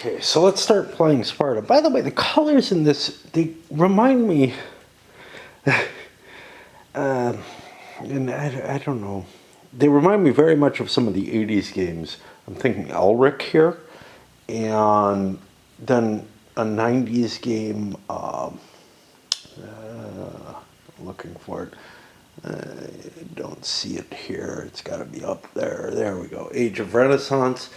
Okay, so let's start playing Sparta. By the way, the colors in this, they remind me, and I don't know, they remind me very much of some of the 80s games. I'm thinking Elric here, and then a 90s game, looking for it. I don't see it here. It's got to be up there. There we go. Age of Renaissance.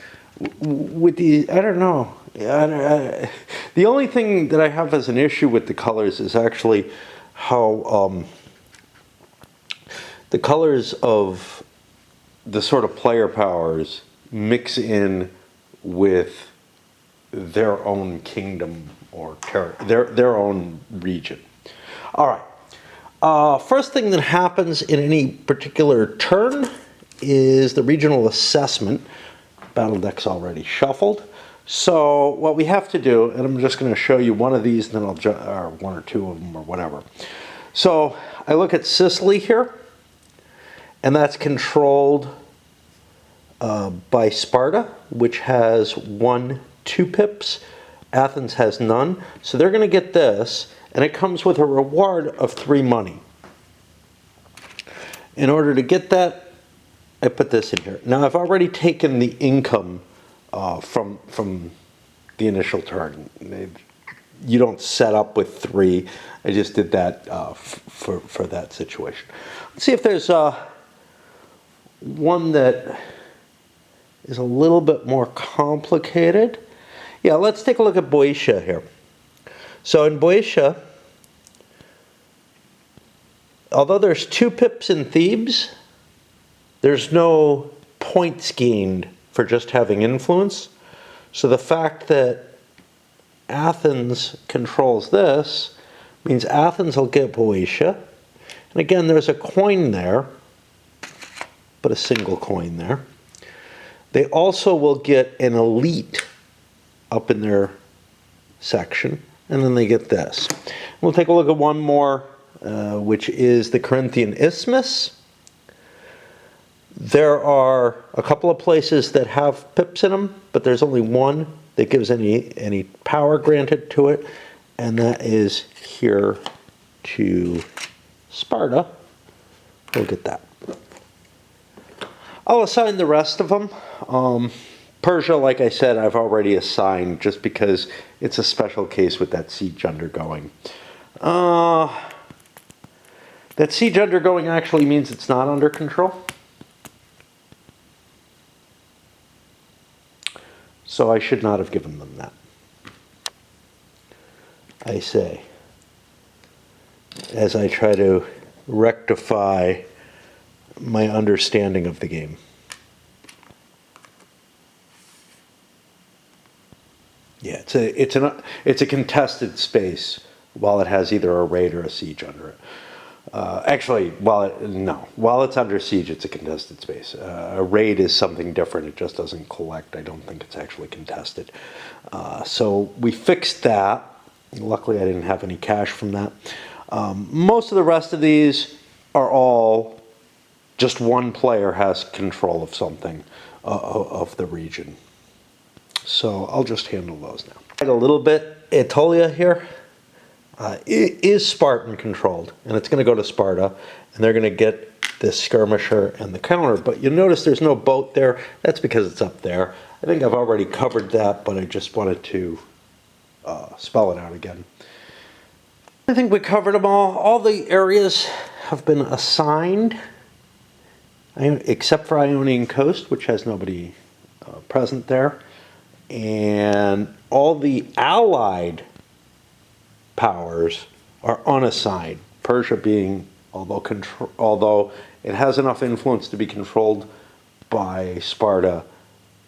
With the, I don't know. The only thing that I have as an issue with the colors is actually how the colors of the sort of player powers mix in with their own kingdom or their own region. All right. First thing that happens in any particular turn is the regional assessment. Battle deck's already shuffled. So what we have to do, and I'm just going to show you one of these, and then or one or two of them or whatever. So I look at Sicily here, and that's controlled by Sparta, which has 1, 2 pips. Athens has none. So they're going to get this, and it comes with a reward of 3 money. In order to get that, I put this in here. Now I've already taken the income from the initial turn. You don't set up with 3. I just did that for that situation. Let's see if there's one that is a little bit more complicated. Yeah, let's take a look at Boeotia here. So in Boeotia, although there's 2 pips in Thebes, there's no points gained for just having influence. So the fact that Athens controls this means Athens will get Boeotia. And again, there's a coin there, but a single coin there. They also will get an elite up in their section, and then they get this. We'll take a look at one more, which is the Corinthian Isthmus. There are a couple of places that have pips in them, but there's only one that gives any power granted to it, and that is here to Sparta. We'll get that. I'll assign the rest of them. Persia, like I said, I've already assigned just because it's a special case with that siege undergoing. That siege undergoing actually means it's not under control. So I should not have given them that. I say, as I try to rectify my understanding of the game. Yeah, it's a contested space while it has either a raid or a siege under it. Actually, while it's under siege, it's a contested space. A raid is something different. It just doesn't collect. I don't think it's actually contested. So we fixed that. Luckily, I didn't have any cash from that. Most of the rest of these are all just one player has control of something of the region. So I'll just handle those now. A little bit, Aetolia here. It is Spartan controlled, and it's going to go to Sparta, and they're going to get this skirmisher and the counter. But you'll notice there's no boat there. That's because it's up there. I think I've already covered that, but I just wanted to spell it out again. I think we covered them all. All the areas have been assigned, except for Ionian Coast, which has nobody present there. And all the allied powers are unassigned. Persia being, although it has enough influence to be controlled by Sparta,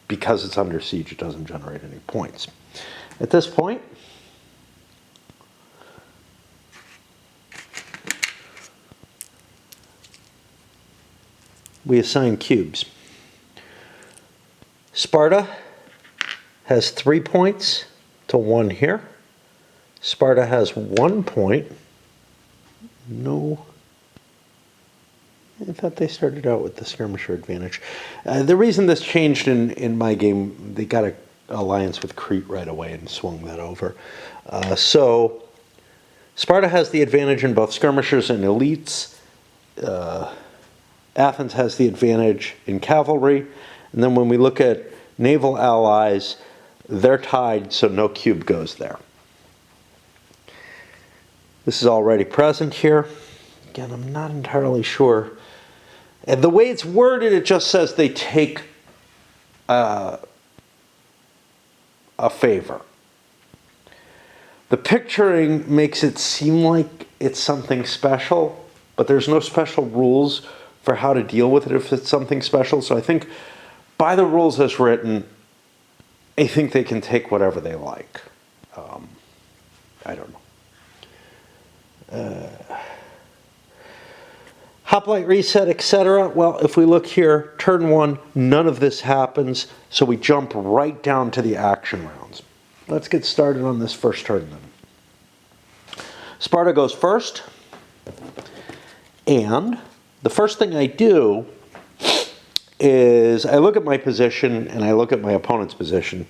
because it's under siege, it doesn't generate any points. At this point, we assign cubes. Sparta has 3 points to 1 here. Sparta has 1 point. No. I thought they started out with the skirmisher advantage. The reason this changed in my game, they got alliance with Crete right away and swung that over. So Sparta has the advantage in both skirmishers and elites. Athens has the advantage in cavalry. And then when we look at naval allies, they're tied, so no cube goes there. This is already present here. Again, I'm not entirely sure. And the way it's worded, it just says they take a favor. The picturing makes it seem like it's something special, but there's no special rules for how to deal with it if it's something special. So I think by the rules as written, I think they can take whatever they like. I don't know. Hoplite reset, etc. Well, if we look here, turn 1, none of this happens, so we jump right down to the action rounds. Let's get started on this first turn then. Sparta goes first, and the first thing I do is I look at my position and I look at my opponent's position.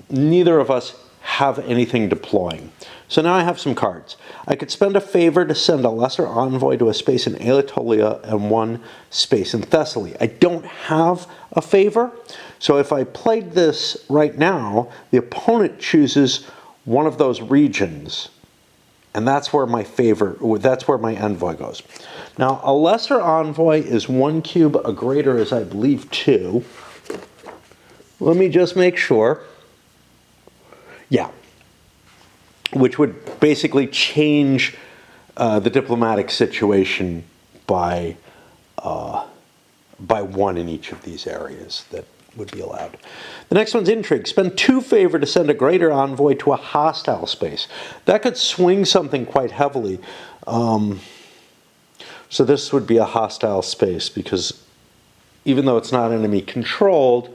Neither of us have anything deploying. So now I have some cards. I could spend a favor to send a lesser envoy to a space in Anatolia and one space in Thessaly. I don't have a favor, so if I played this right now, the opponent chooses one of those regions, and that's where my favor, that's where my envoy goes. Now, a lesser envoy is 1 cube, a greater is, I believe, 2. Let me just make sure. Yeah. Which would basically change the diplomatic situation by 1 in each of these areas that would be allowed. The next one's intrigue. Spend 2 favor to send a greater envoy to a hostile space. That could swing something quite heavily. So this would be a hostile space because even though it's not enemy controlled,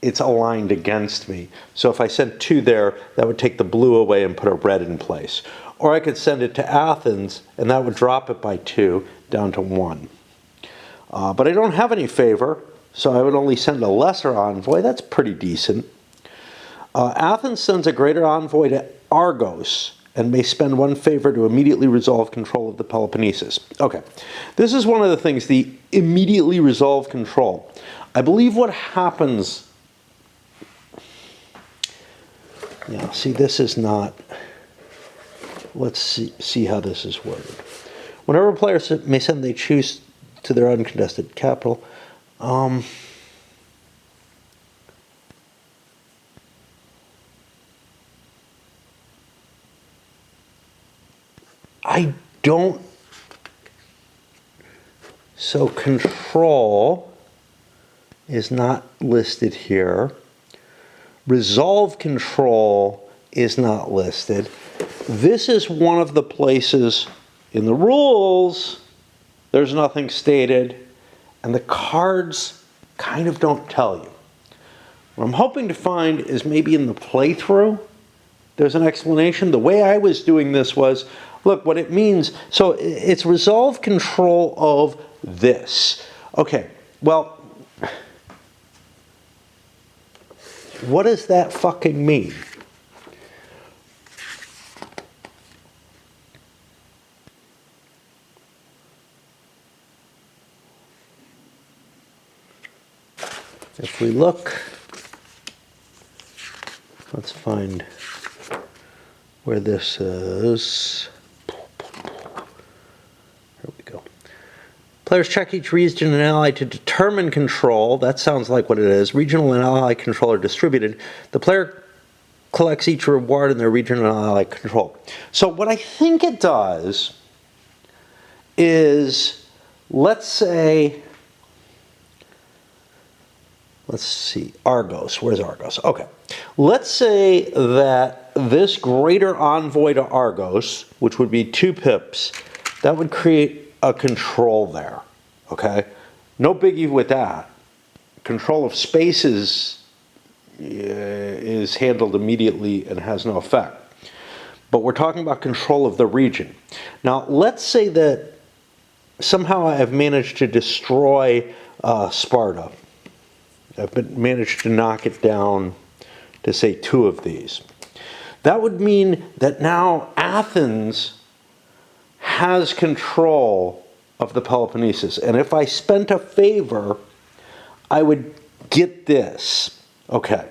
it's aligned against me. So if I sent 2 there, that would take the blue away and put a red in place. Or I could send it to Athens, and that would drop it by 2 down to 1. But I don't have any favor, so I would only send a lesser envoy. That's pretty decent. Athens sends a greater envoy to Argos and may spend 1 favor to immediately resolve control of the Peloponnesus. Okay, this is one of the things, the immediately resolve control. I believe what happens... Yeah, see, this is not... Let's see how this is worded. Whenever a player may send they choose to their uncontested capital, I don't... So control is not listed here. Resolve control is not listed. This is one of the places in the rules there's nothing stated, and the cards kind of don't tell you. What I'm hoping to find is maybe in the playthrough there's an explanation. The way I was doing this was, look, what it means, so it's resolve control of this. Okay, well, what does that fucking mean? If we look, let's find where this is. There we go. Players check each region and ally to determine control. That sounds like what it is. Regional and ally control are distributed. The player collects each reward in their region and ally control. So what I think it does is, let's say, let's see, Argos. Where's Argos? Okay. Let's say that this greater envoy to Argos, which would be 2 pips, that would create a control there, okay? No biggie with that. Control of spaces is handled immediately and has no effect. But we're talking about control of the region. Now, let's say that somehow I have managed to destroy Sparta. I've managed to knock it down to say 2 of these. That would mean that now Athens has control of the Peloponnesus. And if I spent a favor, I would get this. Okay.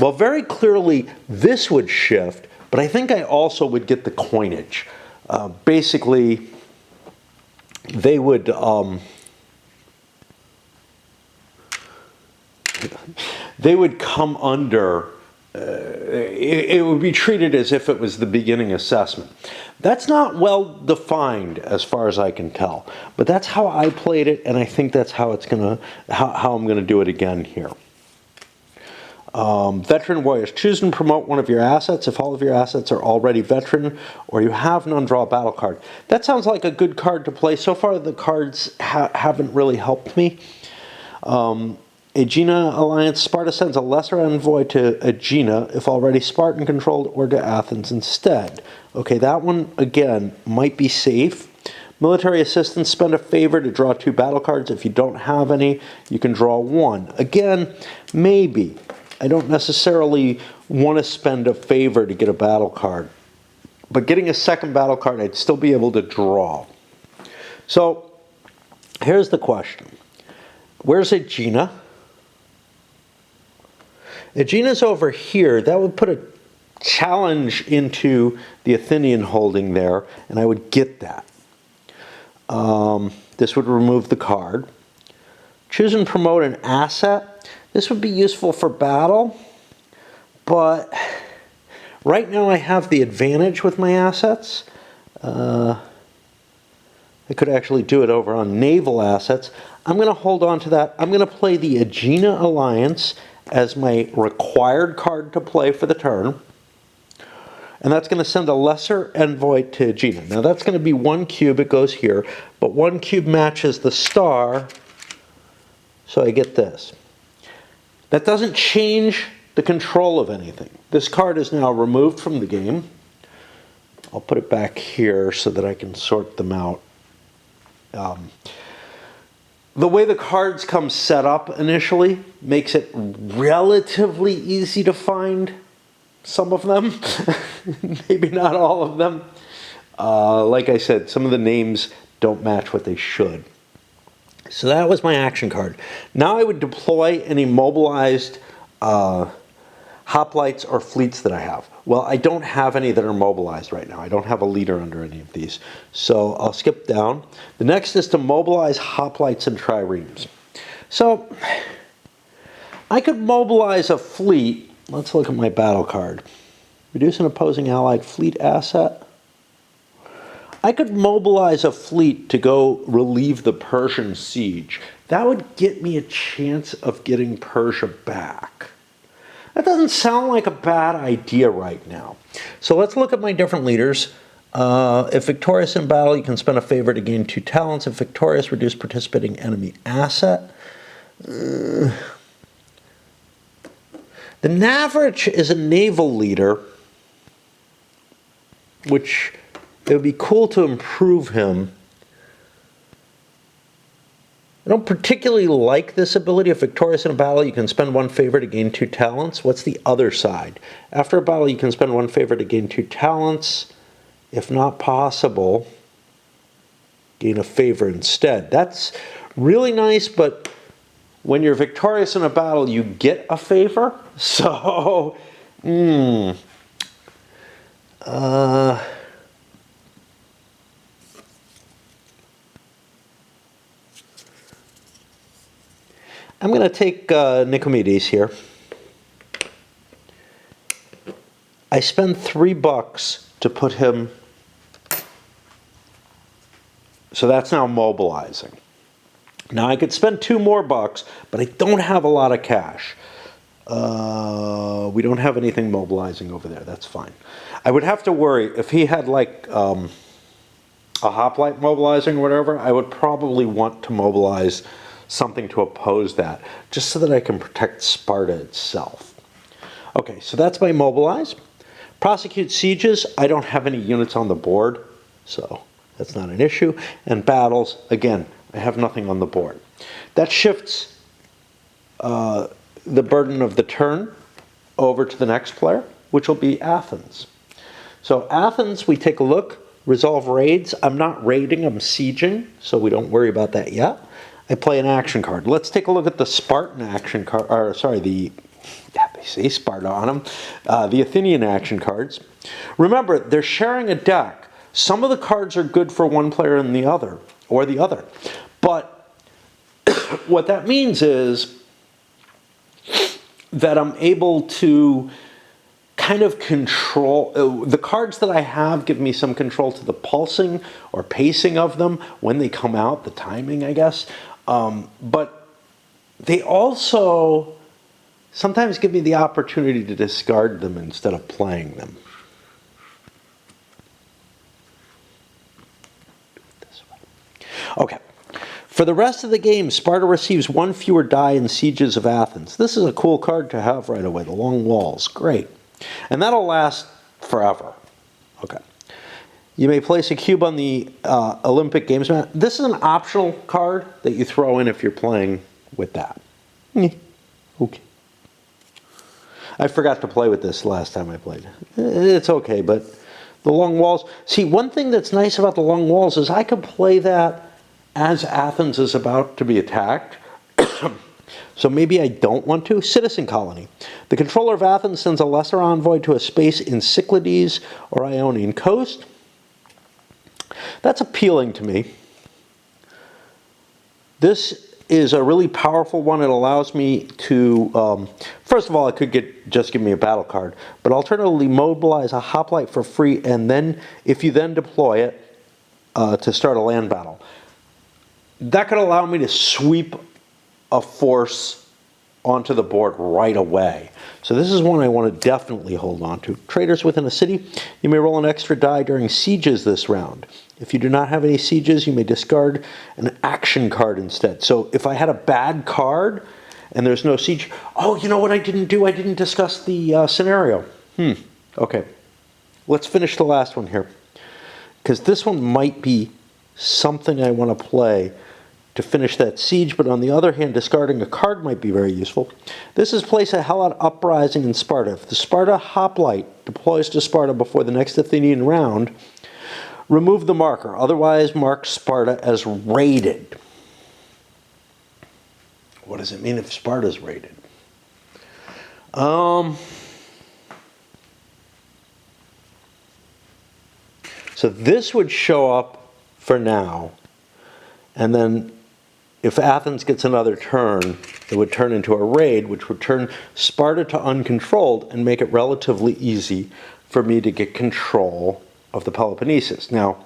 Well, very clearly, this would shift, but I think I also would get the coinage. Basically, they would come under. It would be treated as if it was the beginning assessment. That's not well defined as far as I can tell, but that's how I played it, and I think that's how how I'm gonna do it again here. Veteran warriors. Choose and promote one of your assets. If all of your assets are already veteran or you have none, draw a battle card. That sounds like a good card to play. So far the cards haven't really helped me. Aegina Alliance. Sparta sends a lesser envoy to Aegina if already Spartan controlled, or to Athens instead. Okay, that one again might be safe. Military assistance. Spend a favor to draw 2 battle cards. If you don't have any, you can draw 1. Again, maybe. I don't necessarily want to spend a favor to get a battle card. But getting a second battle card, I'd still be able to draw. So, here's the question. Where's Aegina? Aegina's over here. That would put a challenge into the Athenian holding there, and I would get that. This would remove the card. Choose and promote an asset. This would be useful for battle, but right now I have the advantage with my assets. I could actually do it over on naval assets. I'm going to hold on to that. I'm going to play the Aegina Alliance as my required card to play for the turn. And that's going to send a lesser envoy to Aegina. Now that's going to be 1 cube, it goes here, but 1 cube matches the star, so I get this. That doesn't change the control of anything. This card is now removed from the game. I'll put it back here so that I can sort them out. The way the cards come set up initially makes it relatively easy to find some of them. Maybe not all of them. Like I said, some of the names don't match what they should. So that was my action card. Now I would deploy any mobilized hoplites or fleets that I have. Well, I don't have any that are mobilized right now. I don't have a leader under any of these. So I'll skip down. The next is to mobilize hoplites and triremes. So I could mobilize a fleet. Let's look at my battle card. Reduce an opposing allied fleet asset. I could mobilize a fleet to go relieve the Persian siege. That would get me a chance of getting Persia back. That doesn't sound like a bad idea right now. So let's look at my different leaders. If victorious in battle, you can spend a favor to gain 2 talents. If victorious, reduce participating enemy asset. The Navrich is a naval leader, which it would be cool to improve him. I don't particularly like this ability. If victorious in a battle, you can spend 1 favor to gain 2 talents. What's the other side? After a battle, you can spend 1 favor to gain 2 talents. If not possible, gain a favor instead. That's really nice, but when you're victorious in a battle, you get a favor. So, I'm going to take Nicomedes here. I spend $3 to put him, so that's now mobilizing. Now I could spend $2 more, but I don't have a lot of cash. We don't have anything mobilizing over there. That's fine. I would have to worry if he had like a hoplite mobilizing or whatever. I would probably want to mobilize something to oppose that, just so that I can protect Sparta itself. Okay, so that's my mobilize. Prosecute sieges. I don't have any units on the board, so that's not an issue. And battles, again, I have nothing on the board. That shifts the burden of the turn over to the next player, which will be Athens. So Athens, we take a look, resolve raids. I'm not raiding, I'm sieging, so we don't worry about that yet. I play an action card. Let's take a look at the Spartan action card, or sorry, they say Sparta on them, the Athenian action cards. Remember, they're sharing a deck. Some of the cards are good for one player and the other, or the other. But what that means is that I'm able to kind of control, the cards that I have give me some control to the pulsing or pacing of them when they come out, the timing, I guess. But they also sometimes give me the opportunity to discard them instead of playing them. Okay. For the rest of the game, Sparta receives one fewer die in sieges of Athens. This is a cool card to have right away, the long walls. Great. And that'll last forever. Okay. You may place a cube on the Olympic Games map. This is an optional card that you throw in if you're playing with that. Okay. I forgot to play with this last time I played. It's okay, but the long walls. See, one thing that's nice about the long walls is I can play that as Athens is about to be attacked. So maybe I don't want to. Citizen colony. The controller of Athens sends a lesser envoy to a space in Cyclades or Ionian coast. That's appealing to me. This is a really powerful one. It allows me to, first of all, it could just give me a battle card, but alternatively mobilize a hoplite for free, and then if you then deploy it to start a land battle. That could allow me to sweep a force onto the board right away. So this is one I want to definitely hold on to. Traders within a city, you may roll an extra die during sieges this round. If you do not have any sieges, you may discard an action card instead. So if I had a bad card and there's no siege, oh, you know what I didn't do? I didn't discuss the scenario. Okay. Let's finish the last one here, because this one might be something I want to play to finish that siege, but on the other hand, discarding a card might be very useful. This is place a Helot uprising in Sparta. If the Sparta hoplite deploys to Sparta before the next Athenian round, remove the marker. Otherwise, mark Sparta as raided. What does it mean if Sparta's raided? So this would show up for now, and then if Athens gets another turn, it would turn into a raid, which would turn Sparta to uncontrolled and make it relatively easy for me to get control of the Peloponnesus. Now,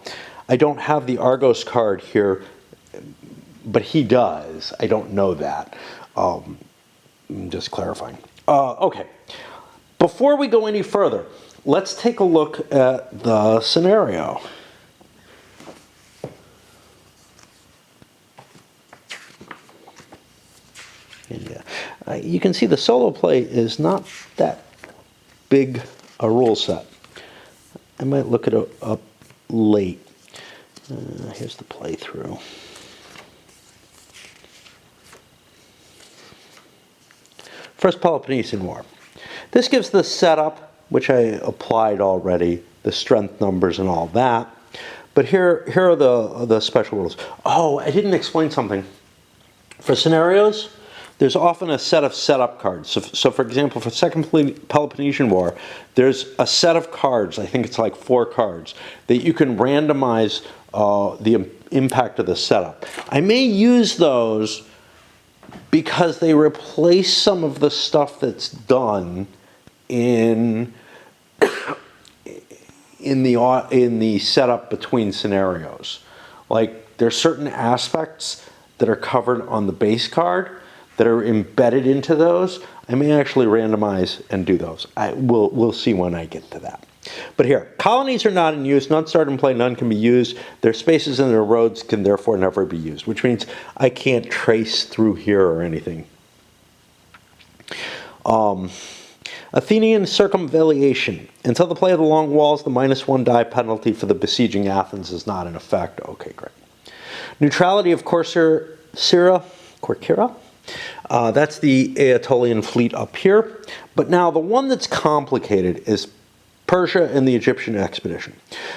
I don't have the Argos card here, but he does. I don't know that. I'm just clarifying. Okay. Before we go any further, let's take a look at the scenario. And you can see the solo play is not that big a rule set. I might look it up late. Here's the playthrough. First Peloponnesian War. This gives the setup, which I applied already, the strength numbers and all that. But here are the special rules. Oh, I didn't explain something. For scenarios, there's often a set of setup cards. So for example, for Second Peloponnesian War, there's a set of cards, I think it's like 4 cards, that you can randomize the impact of the setup. I may use those because they replace some of the stuff that's done in the setup between scenarios. Like there's certain aspects that are covered on the base card that are embedded into those. I may actually randomize and do those. We'll see when I get to that. But here, colonies are not in use. None start in play, none can be used. Their spaces and their roads can therefore never be used, which means I can't trace through here or anything. Athenian circumvallation. Until the play of the long walls, the -1 die penalty for the besieging Athens is not in effect. Okay, great. Neutrality of Corcyra. That's the Aetolian fleet up here. But now the one that's complicated is Persia and the Egyptian expedition.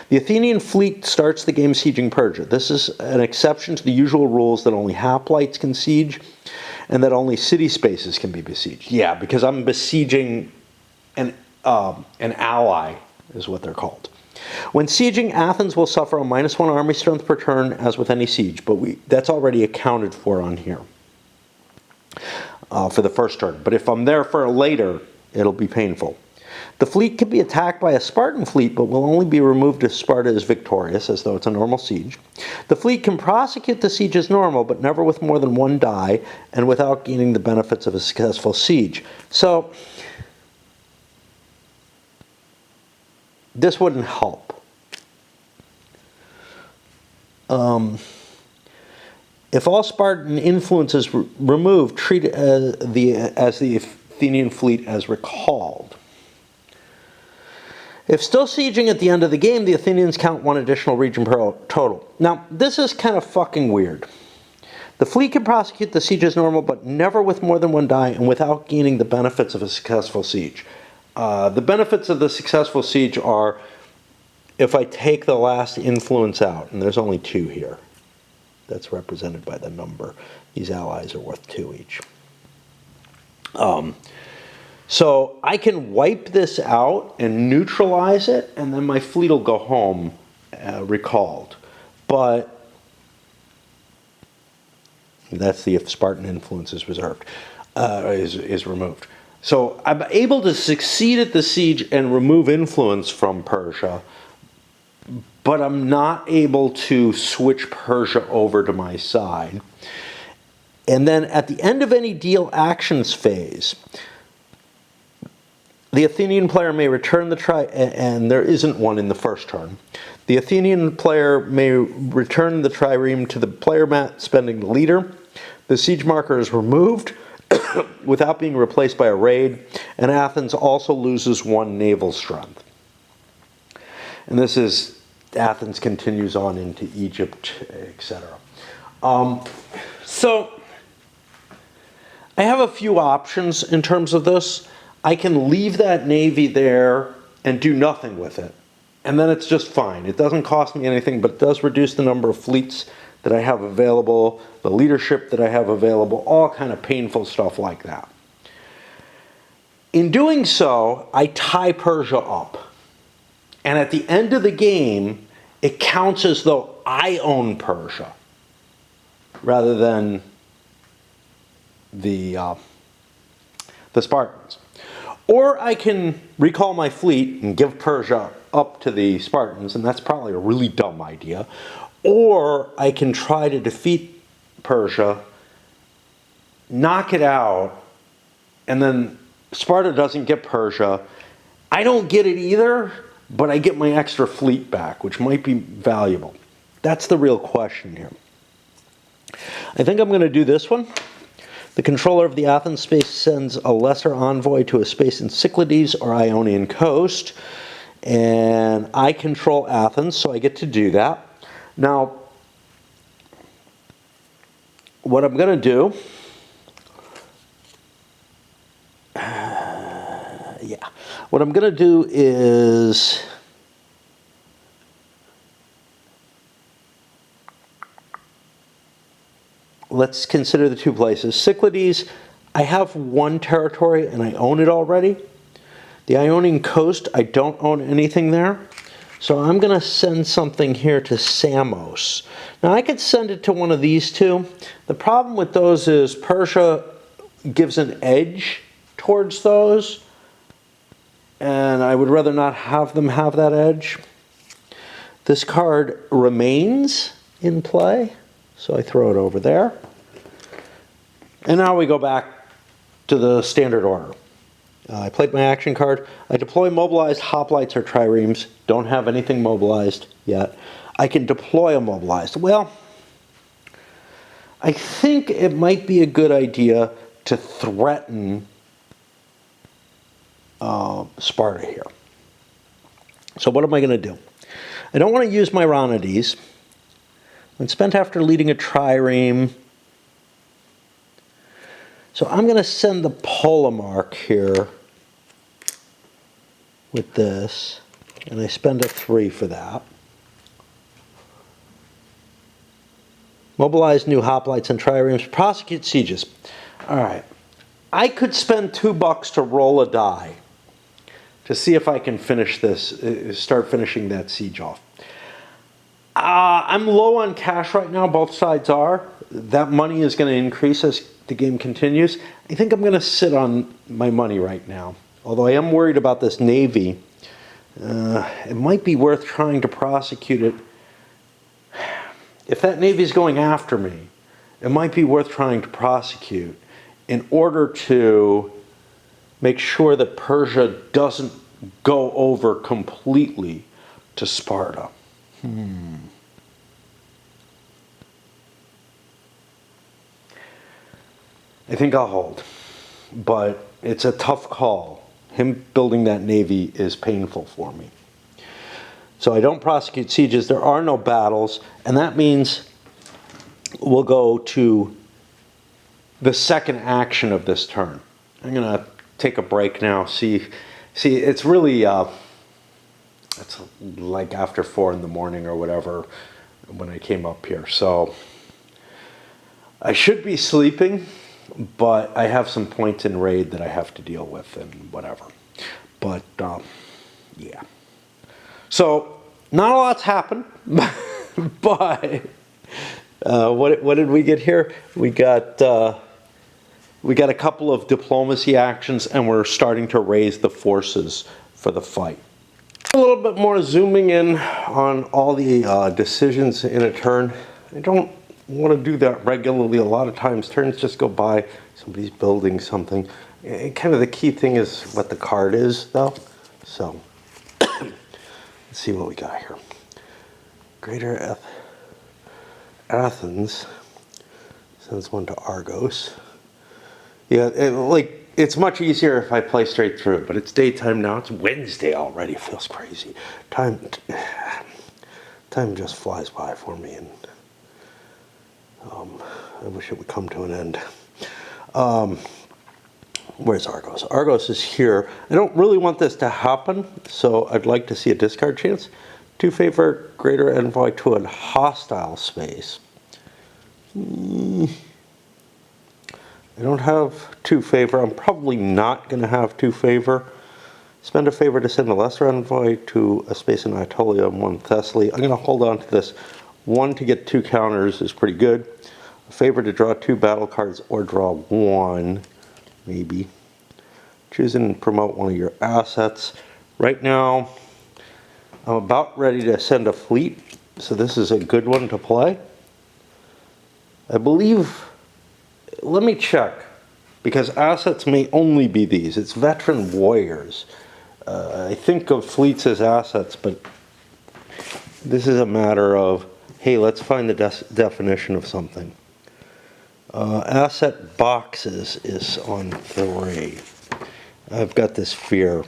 The Athenian fleet starts the game sieging Persia. This is an exception to the usual rules that only hoplites can siege and that only city spaces can be besieged. Yeah, because I'm besieging an ally, is what they're called. When sieging, Athens will suffer a -1 army strength per turn, as with any siege, but that's already accounted for on here for the first turn. But if I'm there for later, it'll be painful. The fleet can be attacked by a Spartan fleet, but will only be removed if Sparta is victorious, as though it's a normal siege. The fleet can prosecute the siege as normal, but never with more than 1 die, and without gaining the benefits of a successful siege. So, this wouldn't help. If all Spartan influence is removed, treat as the Athenian fleet as recalled. If still sieging at the end of the game, the Athenians count 1 additional region per total. Now, this is kind of fucking weird. The fleet can prosecute the siege as normal, but never with more than 1 die and without gaining the benefits of a successful siege. The benefits of the successful siege are if I take the last influence out, and there's only 2 here. That's represented by the number. These allies are worth 2 each. So I can wipe this out and neutralize it, and then my fleet will go home recalled. But that's the if Spartan influence is reserved, is removed. So I'm able to succeed at the siege and remove influence from Persia, but I'm not able to switch Persia over to my side. And then at the end of any deal actions phase, the Athenian player may return the and there isn't one in the first turn. The Athenian player may return the trireme to the player mat, spending the leader. The siege marker is removed without being replaced by a raid, and Athens also loses 1 naval strength. And this is, Athens continues on into Egypt, etc. So, I have a few options in terms of this. I can leave that navy there and do nothing with it. And then it's just fine. It doesn't cost me anything, but it does reduce the number of fleets that I have available, the leadership that I have available, all kind of painful stuff like that. In doing so, I tie Persia up. And at the end of the game, it counts as though I own Persia, rather than the Spartans. Or I can recall my fleet and give Persia up to the Spartans, and that's probably a really dumb idea. Or I can try to defeat Persia, knock it out, and then Sparta doesn't get Persia. I don't get it either, but I get my extra fleet back, which might be valuable. That's the real question here. I think I'm going to do this one. The controller of the Athens space sends a lesser envoy to a space in Cyclades or Ionian coast, and I control Athens, so I get to do that. Now, what I'm going to do, what I'm going to do is let's consider the 2 places. Cyclades, I have 1 territory and I own it already. The Ionian coast, I don't own anything there. So I'm going to send something here to Samos. Now I could send it to one of these 2. The problem with those is Persia gives an edge towards those, and I would rather not have them have that edge. This card remains in play, so I throw it over there. And now we go back to the standard order. I played my action card. I deploy mobilized hoplites or triremes. Don't have anything mobilized yet. I can deploy a mobilized. Well, I think it might be a good idea to threaten Sparta here. So what am I going to do? I don't want to use my Rhonades. When spent after leading a trireme, So I'm going to send the Polemark here with this, and I spend a 3 for that. Mobilize new hoplites and triremes. Prosecute sieges. All right. I could spend $2 to roll a die to see if I can finish this, start finishing that siege off. I'm low on cash right now. Both sides are. That money is going to increase as the game continues. I think I'm going to sit on my money right now. Although I am worried about this navy. It might be worth trying to prosecute it. If that navy is going after me, it might be worth trying to prosecute in order to make sure that Persia doesn't go over completely to Sparta. I think I'll hold, but it's a tough call. Him building that navy is painful for me. So I don't prosecute sieges. There are no battles, and that means we'll go to the second action of this turn. I'm going to take a break now. See, it's really, it's like after 4 in the morning or whatever when I came up here. So I should be sleeping, but I have some points in raid that I have to deal with and whatever. But, yeah. So, not a lot's happened, but what did we get here? We got a couple of diplomacy actions, and we're starting to raise the forces for the fight. A little bit more zooming in on all the decisions in a turn. I don't want to do that regularly. A lot of times turns just go by, somebody's building something. Kind of the key thing is what the card is, though. So, let's see what we got here. Greater Athens sends one to Argos. Yeah, it's much easier if I play straight through, but it's daytime now. It's Wednesday already. It feels crazy. Time just flies by for me, and I wish it would come to an end. Where's Argos? Argos is here. I don't really want this to happen, so I'd like to see a discard chance. 2 favor greater envoy to a hostile space. I don't have 2 favor. I'm probably not going to have 2 favor. Spend a favor to send a lesser envoy to a space in Anatolia and 1 Thessaly. I'm going to hold on to this. 1 to get 2 counters is pretty good. A favor to draw 2 battle cards or draw 1, maybe. Choose and promote one of your assets. Right now, I'm about ready to send a fleet, so this is a good one to play. I believe, let me check, because assets may only be these. It's veteran warriors. I think of fleets as assets, but this is a matter of, hey, let's find the definition of something. Asset boxes is on 3. I've got this fear.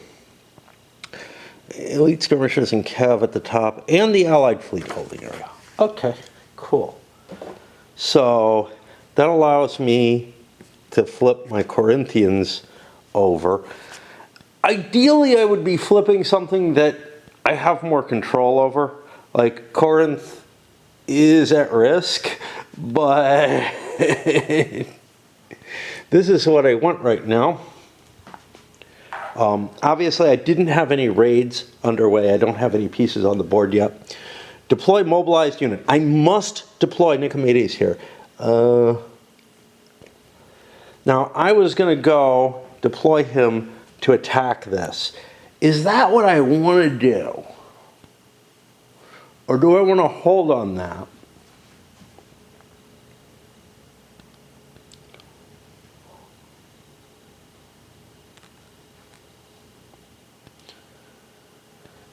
Elite skirmishes and Cav at the top, and the Allied fleet holding area. Okay, cool. So that allows me to flip my Corinthians over. Ideally, I would be flipping something that I have more control over. Like Corinth is at risk, but this is what I want right now. Obviously, I didn't have any raids underway. I don't have any pieces on the board yet. Deploy mobilized unit. I must deploy Nicomedes here. Now, I was going to go deploy him to attack this. Is that what I want to do? Or do I want to hold on that?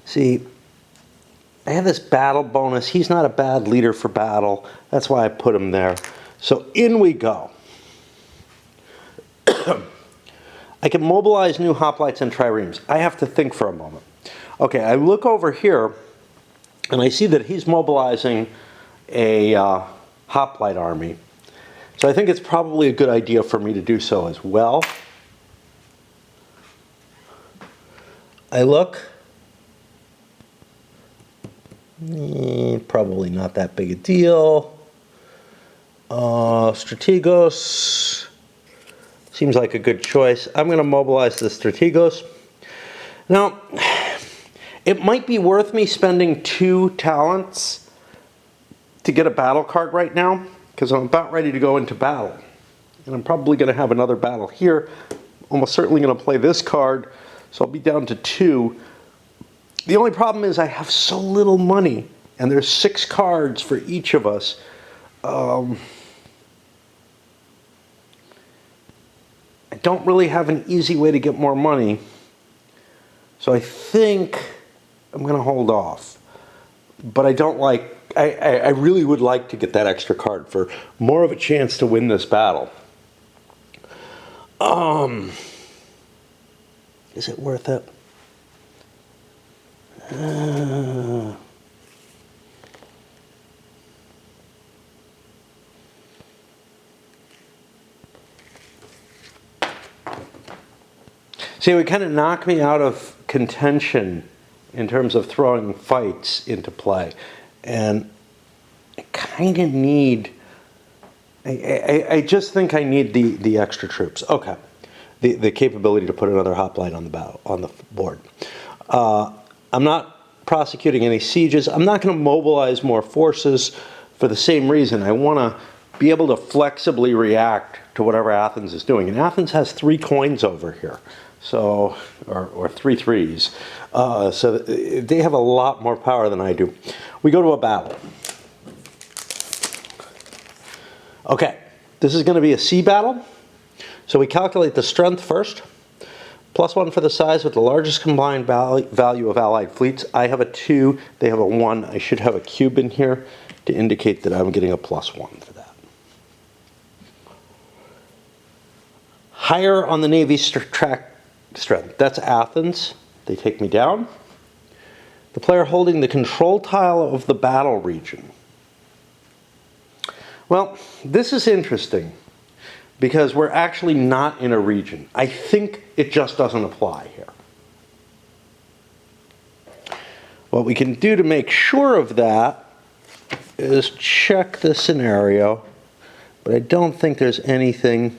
See, I have this battle bonus. He's not a bad leader for battle. That's why I put him there. So in we go. I can mobilize new hoplites and triremes. I have to think for a moment. Okay, I look over here, and I see that he's mobilizing a hoplite army. So So I think it's probably a good idea for me to do so as well. I look. Probably not that big a deal. Strategos seems like a good choice. I'm going to mobilize the Strategos. Now, it might be worth me spending 2 talents to get a battle card right now, because I'm about ready to go into battle. And I'm probably going to have another battle here. Almost certainly going to play this card, so I'll be down to 2. The only problem is I have so little money, and there's 6 cards for each of us. I don't really have an easy way to get more money, so I think I'm going to hold off. But I don't like, I really would like to get that extra card for more of a chance to win this battle. Is it worth it? See, it would kind of knock me out of contention in terms of throwing fights into play. And I kind of need, I just think I need the extra troops. Okay. The capability to put another hoplite on the board. I'm not prosecuting any sieges. I'm not going to mobilize more forces for the same reason. I want to be able to flexibly react to whatever Athens is doing. And Athens has 3 coins over here, so or 3 threes. So they have a lot more power than I do. We go to a battle. Okay, this is going to be a sea battle. So we calculate the strength first. +1 for the size with the largest combined value of allied fleets. I have a 2, they have a 1. I should have a cube in here to indicate that I'm getting a +1 for that. Higher on the Navy track strength. That's Athens. They take me down. The player holding the control tile of the battle region. Well, this is interesting, because we're actually not in a region. I think it just doesn't apply here. What we can do to make sure of that is check the scenario, but I don't think there's anything.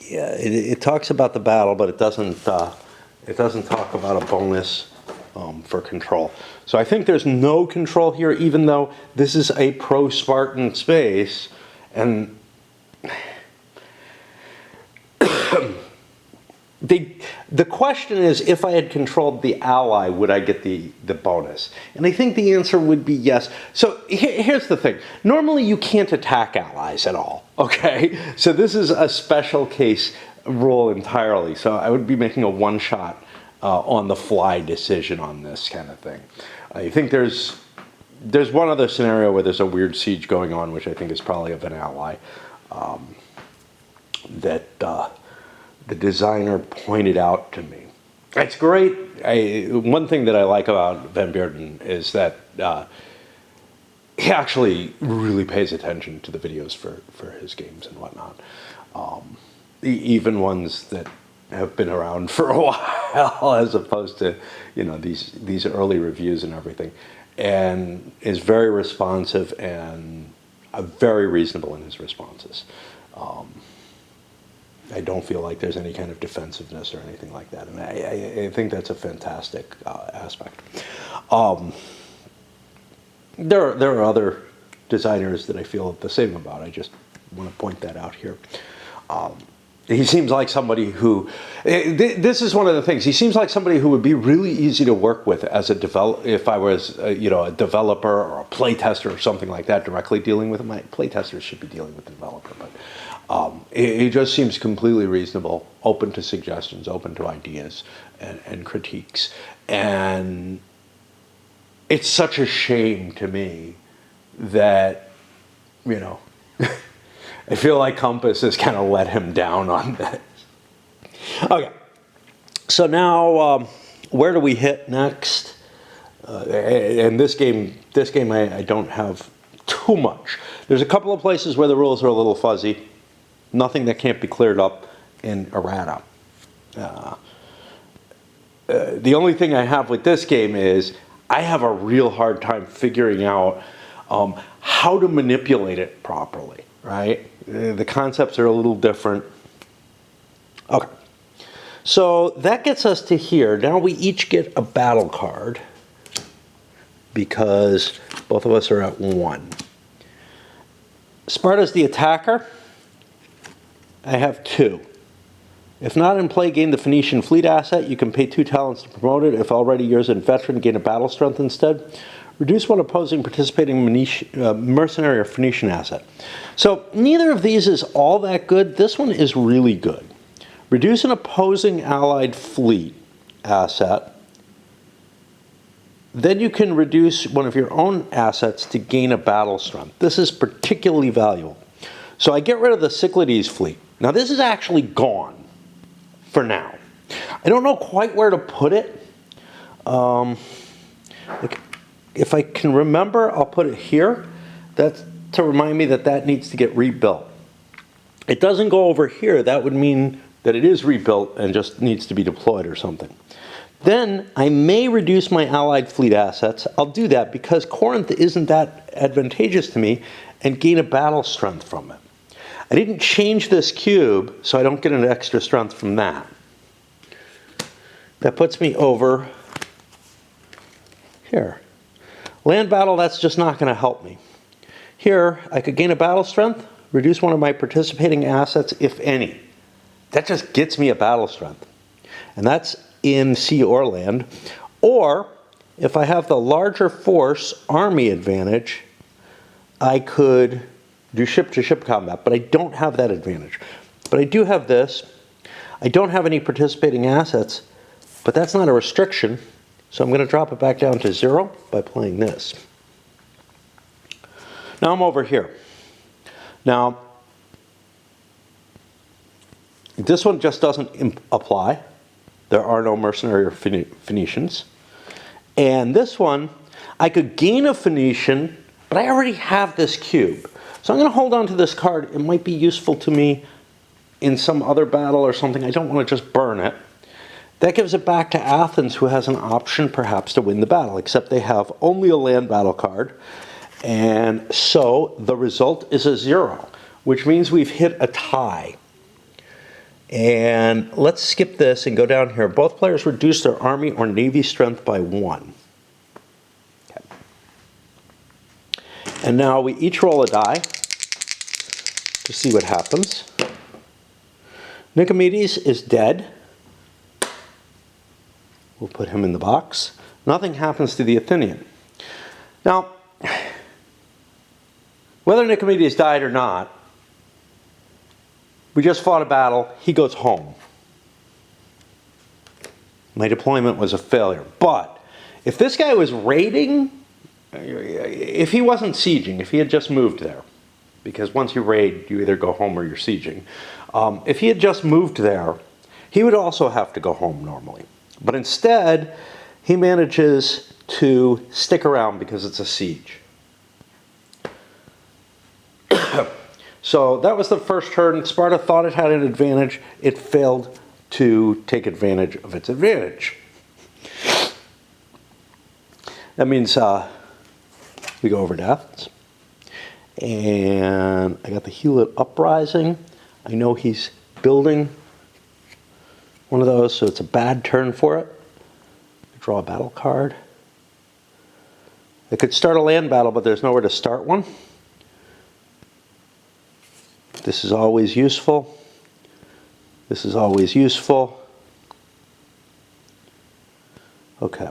Yeah, it talks about the battle, but it doesn't talk about a bonus for control. So I think there's no control here, even though this is a pro-Spartan space. And the question is, if I had controlled the ally, would I get the bonus? And I think the answer would be yes. So here's the thing. Normally you can't attack allies at all, okay? So this is a special case rule entirely. So I would be making a one-shot on-the-fly decision on this kind of thing. I think there's one other scenario where there's a weird siege going on, which I think is probably of an ally, that the designer pointed out to me. It's great. One thing that I like about Van Beerden is that he actually really pays attention to the videos for his games and whatnot. Even ones that have been around for a while, as opposed to, you know, these early reviews and everything, and is very responsive and very reasonable in his responses. I don't feel like there's any kind of defensiveness or anything like that, and I think that's a fantastic aspect. There are other designers that I feel the same about. I just want to point that out here. He seems like somebody who, this is one of the things, he seems like somebody who would be really easy to work with as a if I was, you know, a developer or a playtester or something like that, directly dealing with him. My playtesters should be dealing with the developer, but he just seems completely reasonable, open to suggestions, open to ideas and critiques. And it's such a shame to me that, you know, I feel like Compass has kind of let him down on this. Okay, so now where do we hit next? And this game I don't have too much. There's a couple of places where the rules are a little fuzzy. Nothing that can't be cleared up in errata. The only thing I have with this game is I have a real hard time figuring out how to manipulate it properly, right? The concepts are a little different. Okay, so that gets us to here. Now we each get a battle card because both of us are at 1. Sparta's the attacker. I have 2. If not in play, gain the Phoenician fleet asset. You can pay 2 talents to promote it. If already yours in veteran, gain a battle strength instead. Reduce one opposing participating mercenary or Phoenician asset. So neither of these is all that good. This one is really good. Reduce an opposing allied fleet asset. Then you can reduce one of your own assets to gain a battle strength. This is particularly valuable. So I get rid of the Cyclades fleet. Now this is actually gone for now. I don't know quite where to put it. If I can remember, I'll put it here. That's to remind me that that needs to get rebuilt. It doesn't go over here. That would mean that it is rebuilt and just needs to be deployed or something. Then I may reduce my allied fleet assets. I'll do that because Corinth isn't that advantageous to me, and gain a battle strength from it. I didn't change this cube, so I don't get an extra strength from that. That puts me over here. Land battle, that's just not going to help me. Here, I could gain a battle strength, reduce one of my participating assets, if any. That just gets me a battle strength. And that's in sea or land. Or, if I have the larger force army advantage, I could do ship-to-ship combat, but I don't have that advantage. But I do have this. I don't have any participating assets, but that's not a restriction, so I'm going to drop it back down to 0 by playing this. Now I'm over here. Now, this one just doesn't apply. There are no mercenary or Phoenicians. And this one, I could gain a Phoenician, but I already have this cube. So I'm going to hold on to this card. It might be useful to me in some other battle or something. I don't want to just burn it. That gives it back to Athens, who has an option perhaps to win the battle, except they have only a land battle card. And so the result is a 0, which means we've hit a tie. And let's skip this and go down here. Both players reduce their army or navy strength by 1. Okay. And now we each roll a die to see what happens. Nicomedes is dead. We'll put him in the box. Nothing happens to the Athenian. Now, whether Nicomedes died or not, we just fought a battle. He goes home. My deployment was a failure. But if this guy was raiding, if he wasn't sieging, if he had just moved there, because once you raid, you either go home or you're sieging. If he had just moved there, he would also have to go home normally. But instead, he manages to stick around because it's a siege. So that was the first turn. Sparta thought it had an advantage. It failed to take advantage of its advantage. That means we go over to Athens. And I got the Hewlett Uprising. I know he's building one of those, so it's a bad turn for it. Draw a battle card. I could start a land battle, but there's nowhere to start one. This is always useful. This is always useful. Okay.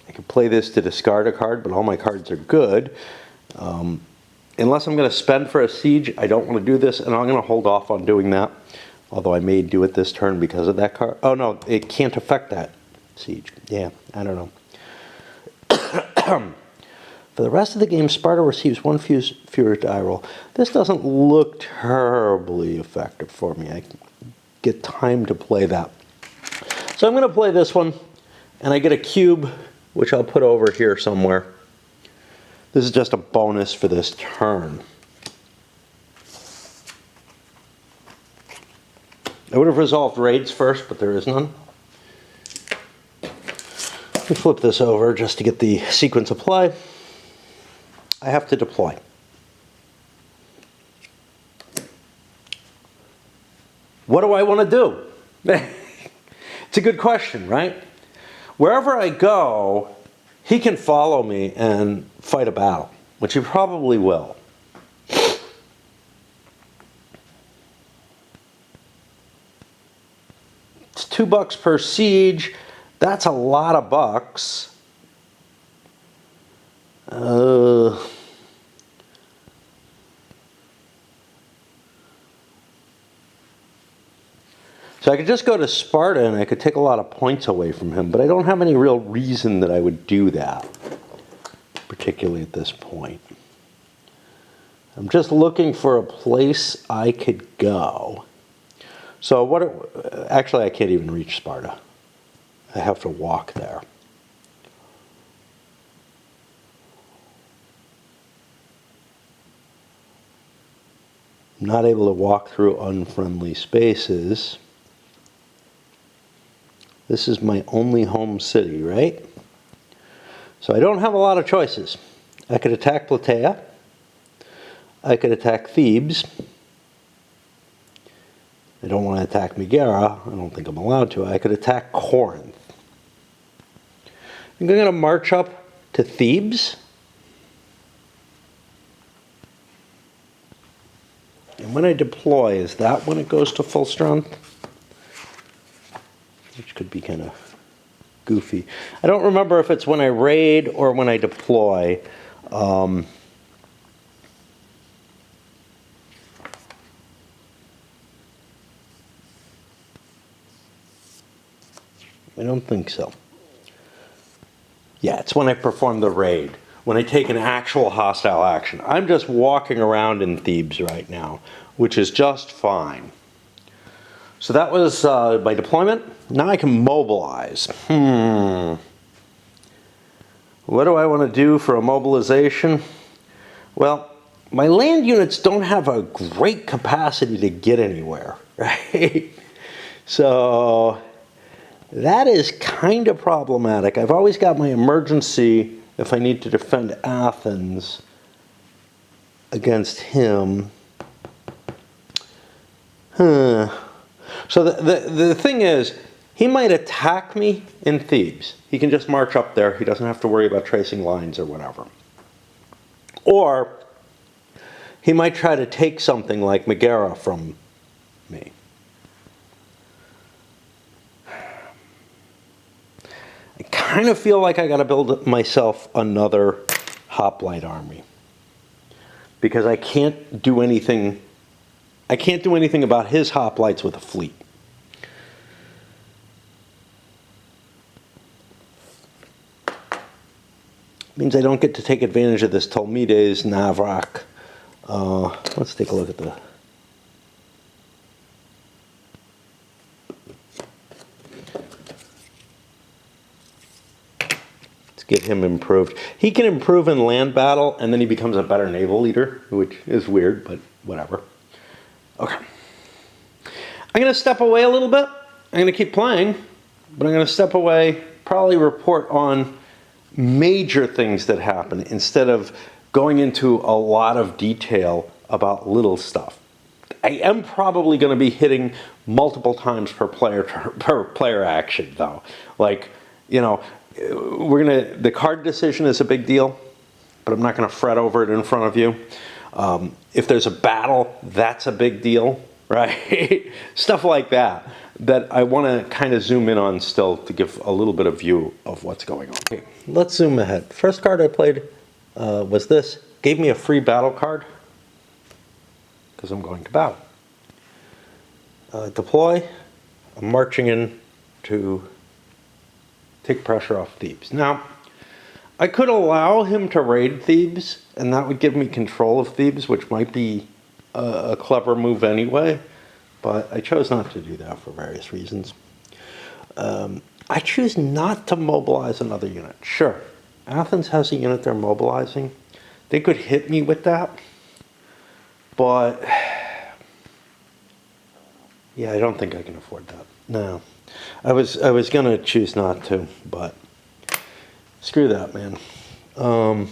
I can play this to discard a card, but all my cards are good. Unless I'm going to spend for a siege, I don't want to do this, and I'm going to hold off on doing that. Although I may do it this turn because of that card. Oh no, it can't affect that siege. Yeah, I don't know. For the rest of the game, Sparta receives 1 fewer die roll. This doesn't look terribly effective for me. I get time to play that. So I'm going to play this one, and I get a cube, which I'll put over here somewhere. This is just a bonus for this turn. I would have resolved raids first, but there is none. Let me flip this over just to get the sequence of play. I have to deploy. What do I want to do? It's a good question, right? Wherever I go, he can follow me and fight a battle, which he probably will. It's $2 per siege. That's a lot of bucks. So I could just go to Sparta and I could take a lot of points away from him, but I don't have any real reason that I would do that, particularly at this point. I'm just looking for a place I could go. So actually I can't even reach Sparta. I have to walk there. I'm not able to walk through unfriendly spaces. This is my only home city, right? So I don't have a lot of choices. I could attack Plataea. I could attack Thebes. I don't want to attack Megara. I don't think I'm allowed to. I could attack Corinth. I'm going to march up to Thebes. And when I deploy, is that when it goes to full strength? Which could be kind of goofy. I don't remember if it's when I raid or when I deploy. I don't think so. Yeah, it's when I perform the raid, when I take an actual hostile action. I'm just walking around in Thebes right now, which is just fine. So that was my deployment. Now I can mobilize. What do I want to do for a mobilization? Well, my land units don't have a great capacity to get anywhere, right? So that is kind of problematic. I've always got my emergency if I need to defend Athens against him. So the thing is, he might attack me in Thebes. He can just march up there. He doesn't have to worry about tracing lines or whatever. Or he might try to take something like Megara from me. I kind of feel like I got to build myself another hoplite army, because I can't do anything. I can't do anything about his hoplites with a fleet. Means I don't get to take advantage of this Tolmides, Navrak. Let's take a look at the... Let's get him improved. He can improve in land battle, and then he becomes a better naval leader, which is weird, but whatever. Okay. I'm going to step away a little bit. I'm going to keep playing, but I'm going to step away, probably report on major things that happen instead of going into a lot of detail about little stuff. I am probably going to be hitting multiple times per player action, though. Like, you know, the card decision is a big deal, but I'm not going to fret over it in front of you. If there's a battle, that's a big deal, right? Stuff like that I want to kind of zoom in on still to give a little bit of view of what's going on. Okay, let's zoom ahead. First card I played was this. Gave me a free battle card because I'm going to battle. Deploy. I'm marching in to take pressure off Thebes. Now, I could allow him to raid Thebes, and that would give me control of Thebes, which might be a clever move anyway, but I chose not to do that for various reasons. I choose not to mobilize another unit. Sure, Athens has a unit they're mobilizing, They could hit me with that, but yeah, I don't think I can afford that. No, I was gonna choose not to, but screw that, man. I'll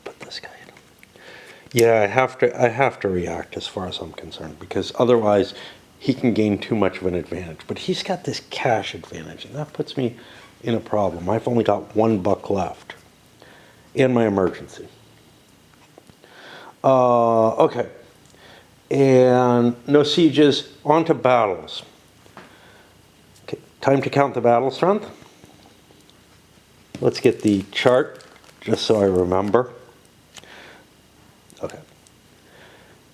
put this guy in. Yeah, I have to react as far as I'm concerned, because otherwise he can gain too much of an advantage. But he's got this cash advantage, and that puts me in a problem. I've only got $1 left in my emergency. Okay. And no sieges, on to battles. Okay, time to count the battle strength. Let's get the chart, just so I remember. Okay.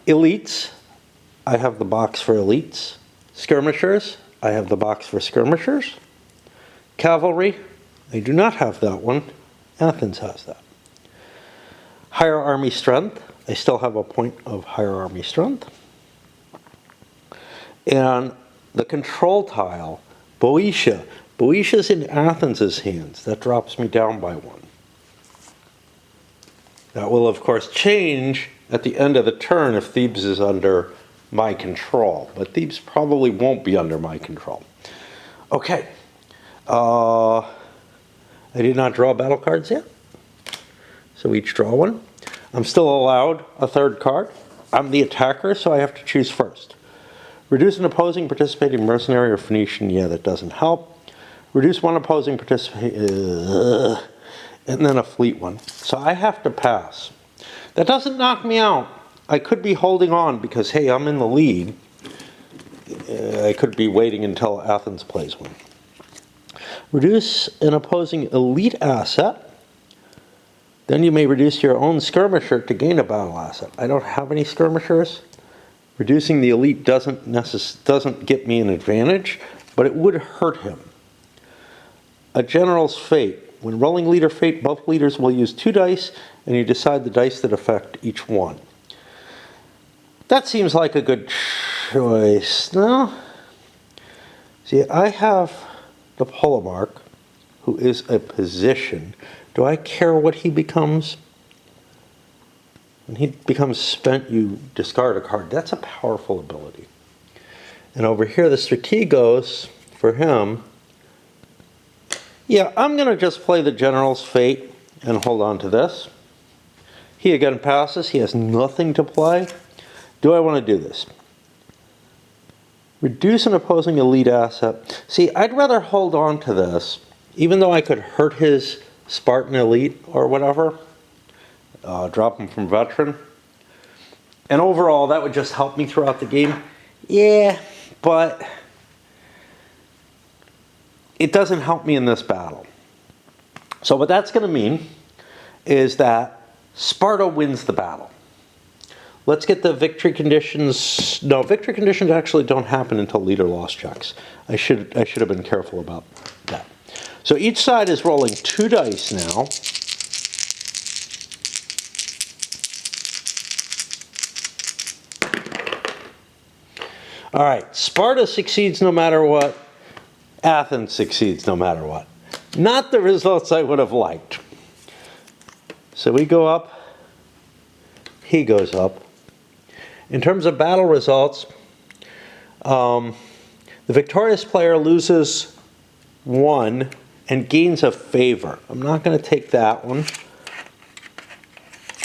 Elites, I have the box for elites. Skirmishers, I have the box for skirmishers. Cavalry, I do not have that one. Athens has that. Higher army strength, I still have a point of higher army strength. And the control tile, Boeotia. Boeotia's in Athens' hands. That drops me down by 1. That will, of course, change at the end of the turn if Thebes is under my control. But Thebes probably won't be under my control. Okay. I did not draw battle cards yet. So each draw one. I'm still allowed a 3rd card. I'm the attacker, so I have to choose first. Reduce an opposing participating mercenary or Phoenician. Yeah, that doesn't help. Reduce one opposing participating, and then a fleet one. So I have to pass. That doesn't knock me out. I could be holding on because, hey, I'm in the lead. I could be waiting until Athens plays one. Reduce an opposing elite asset. Then you may reduce your own skirmisher to gain a battle asset. I don't have any skirmishers. Reducing the elite doesn't get me an advantage, but it would hurt him. A general's fate. When rolling leader fate, both leaders will use 2 dice, and you decide the dice that affect each one. That seems like a good choice. No? See, I have the Polemarch, who is a position. Do I care what he becomes? When he becomes spent, you discard a card. That's a powerful ability. And over here, the Strategos, for him, yeah, I'm going to just play the General's Fate and hold on to this. He again passes. He has nothing to play. Do I want to do this? Reduce an opposing elite asset. See, I'd rather hold on to this, even though I could hurt his Spartan elite or whatever. Drop him from veteran. And overall, that would just help me throughout the game. Yeah, but it doesn't help me in this battle. So what that's going to mean is that Sparta wins the battle. Let's get the victory conditions. No, victory conditions actually don't happen until leader loss checks. I should have been careful about that. So each side is rolling 2 dice now. All right, Sparta succeeds no matter what. Athens succeeds no matter what. Not the results I would have liked. So we go up. He goes up. In terms of battle results, the victorious player loses 1 and gains a favor. I'm not going to take that one.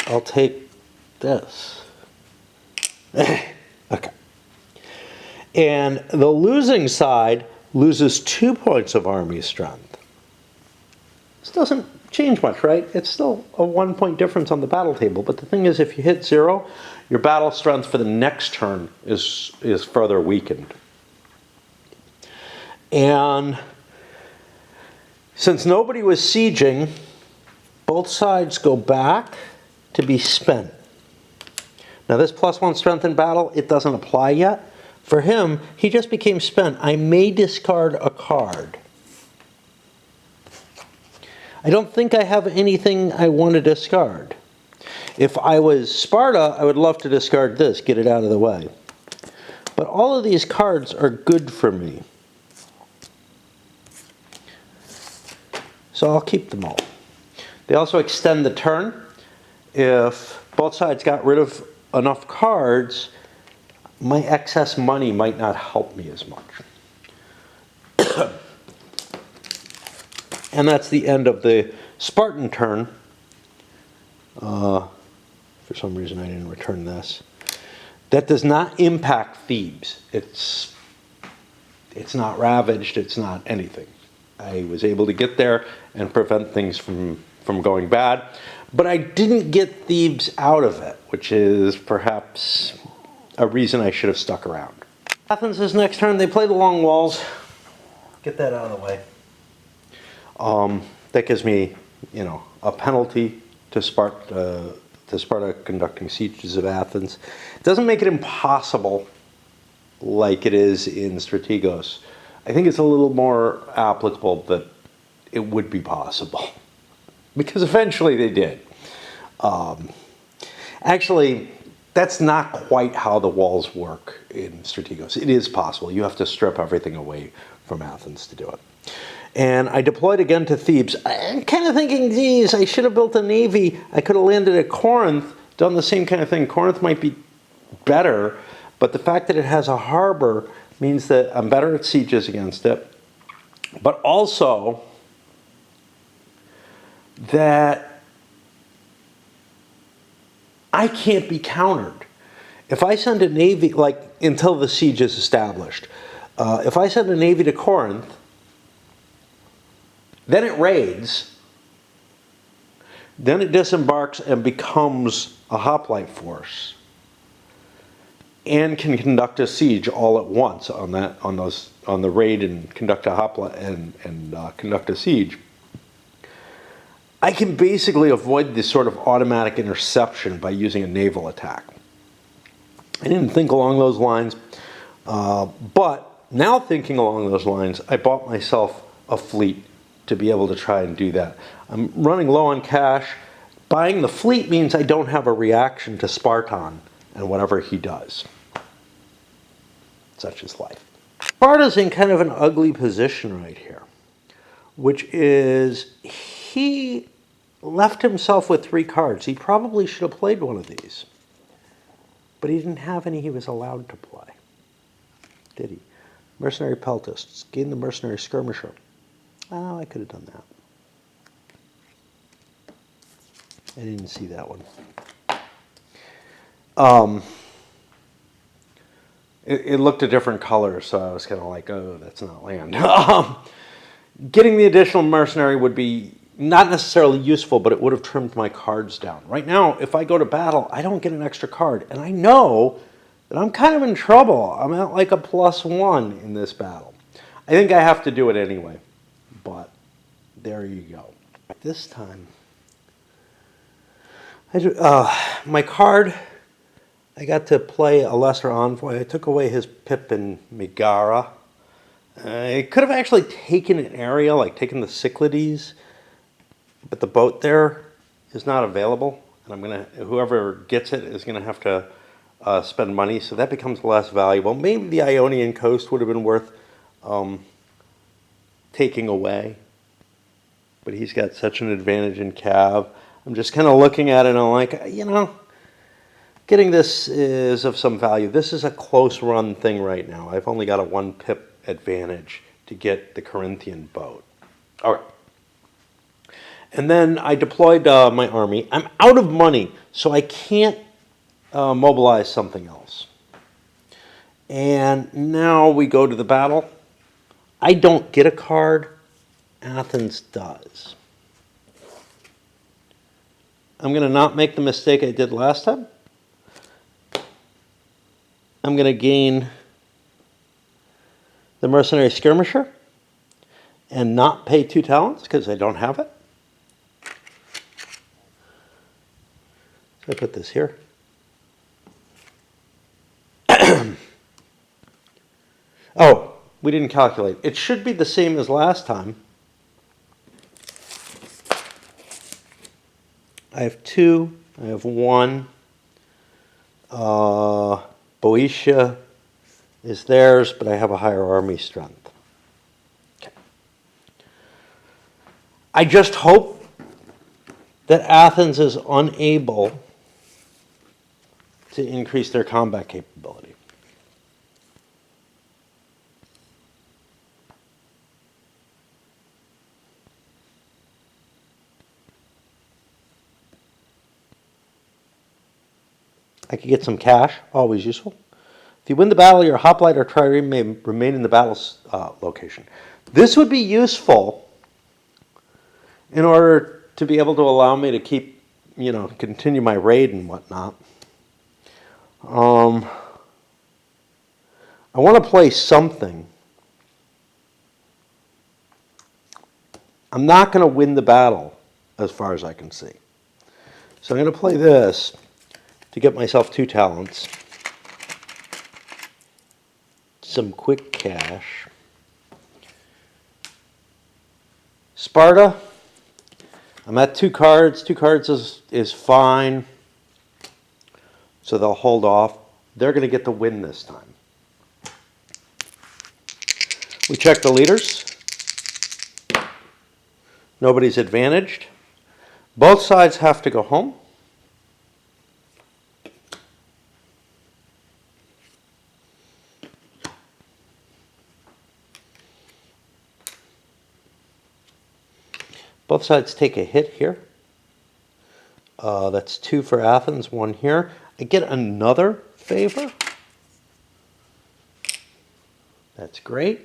I'll take this. Okay. And the losing side loses 2 points of army strength. This doesn't change much, right? It's still a 1 point difference on the battle table. But the thing is, if you hit 0, your battle strength for the next turn is further weakened. And since nobody was sieging, both sides go back to be spent. Now this +1 strength in battle, it doesn't apply yet. For him, he just became spent. I may discard a card. I don't think I have anything I want to discard. If I was Sparta, I would love to discard this, get it out of the way. But all of these cards are good for me. So I'll keep them all. They also extend the turn. If both sides got rid of enough cards, my excess money might not help me as much. And that's the end of the Spartan turn. For some reason I didn't return this. That does not impact Thebes. It's not ravaged, it's not anything. I was able to get there and prevent things from going bad. But I didn't get Thebes out of it, which is perhaps a reason I should have stuck around. Athens' next turn, they play the long walls. Get that out of the way. That gives me, a penalty to Sparta conducting sieges of Athens. It doesn't make it impossible like it is in Strategos. I think it's a little more applicable that it would be possible. Because eventually they did. Actually, that's not quite how the walls work in Strategos. It is possible. You have to strip everything away from Athens to do it. And I deployed again to Thebes. I'm kind of thinking, geez, I should have built a navy. I could have landed at Corinth, done the same kind of thing. Corinth might be better, but the fact that it has a harbor means that I'm better at sieges against it. But also that I can't be countered. If I send a navy, until the siege is established, if I send a navy to Corinth, then it raids, then it disembarks and becomes a hoplite force, and can conduct a siege all at once on the raid and conduct a hoplite and conduct a siege. I can basically avoid this sort of automatic interception by using a naval attack. I didn't think along those lines, but now thinking along those lines, I bought myself a fleet to be able to try and do that. I'm running low on cash. Buying the fleet means I don't have a reaction to Spartan and whatever he does. Such is life. Sparta's in kind of an ugly position right here, which is he left himself with 3 cards. He probably should have played one of these, but he didn't have any he was allowed to play. Did he? Mercenary Peltists. Gain the Mercenary Skirmisher. Oh, I could have done that. I didn't see that one. It looked a different color, so I was kind of like, oh, that's not land. Getting the additional mercenary would be not necessarily useful, but it would have trimmed my cards down. Right now, if I go to battle, I don't get an extra card, and I know that I'm kind of in trouble. I'm at like a +1 in this battle. I think I have to do it anyway, but there you go. This time, my card, I got to play a lesser envoy. I took away his Pip and Megara. I could have actually taken an area, like taken the Cyclades, but the boat there is not available, and whoever gets it is gonna have to spend money, so that becomes less valuable. Maybe the Ionian coast would have been worth taking away, but he's got such an advantage in Cav. I'm just kind of looking at it and I'm like, getting this is of some value. This is a close run thing right now. I've only got a 1 pip advantage to get the Corinthian boat. All right. And then I deployed my army. I'm out of money, so I can't mobilize something else. And now we go to the battle. I don't get a card. Athens does. I'm going to not make the mistake I did last time. I'm going to gain the Mercenary Skirmisher and not pay 2 talents because I don't have it. So I put this here. Oh, we didn't calculate. It should be the same as last time. I have 2. I have 1. Boeotia is theirs, but I have a higher army strength. Okay. I just hope that Athens is unable to increase their combat capability. I could get some cash, always useful. If you win the battle, your hoplite or trireme may remain in the battle's location. This would be useful in order to be able to allow me to keep, continue my raid and whatnot. I want to play something. I'm not going to win the battle, as far as I can see. So I'm going to play this to get myself 2 talents. Some quick cash. Sparta, I'm at 2 cards. 2 cards is fine. So they'll hold off. They're going to get the win this time. We check the leaders. Nobody's advantaged. Both sides have to go home. Both sides take a hit here. That's 2 for Athens, 1 here. I get another favor. That's great.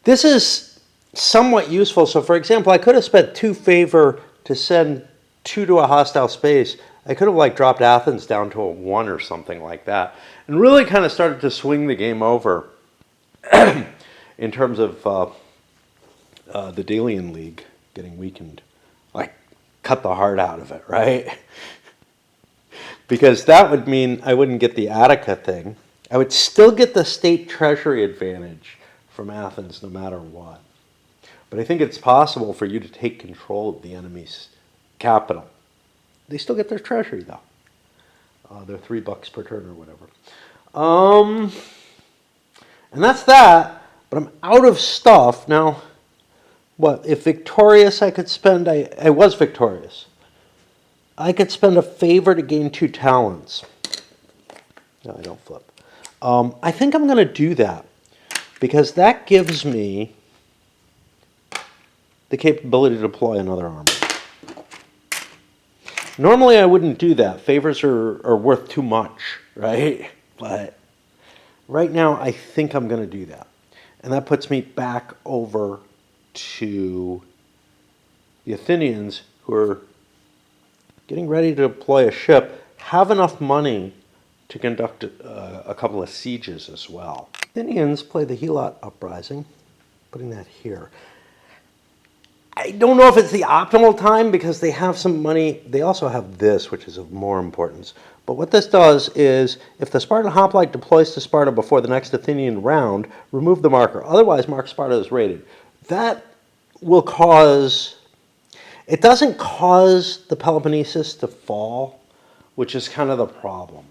This is somewhat useful. So for example, I could have spent 2 favor to send 2 to a hostile space. I could have dropped Athens down to a 1 or something like that, and really kind of started to swing the game over in terms of the Delian League getting weakened. Cut the heart out of it, right? Because that would mean I wouldn't get the Attica thing. I would still get the state treasury advantage from Athens no matter what. But I think it's possible for you to take control of the enemy's capital. They still get their treasury, though. They're $3 per turn or whatever. And that's that. But I'm out of stuff. Now, what? If victorious, I could spend... I was victorious. I could spend a favor to gain 2 talents. No, I don't flip. I think I'm going to do that. Because that gives me the capability to deploy another army. Normally I wouldn't do that. Favors are worth too much, right? But right now I think I'm going to do that. And that puts me back over to the Athenians, who are getting ready to deploy a ship, have enough money to conduct a couple of sieges as well. Athenians play the Helot uprising, putting that here. I don't know if it's the optimal time because they have some money. They also have this, which is of more importance. But what this does is, if the Spartan hoplite deploys to Sparta before the next Athenian round, remove the marker. Otherwise, mark Sparta as raided. That will cause... It doesn't cause the Peloponnesus to fall, which is kind of the problem.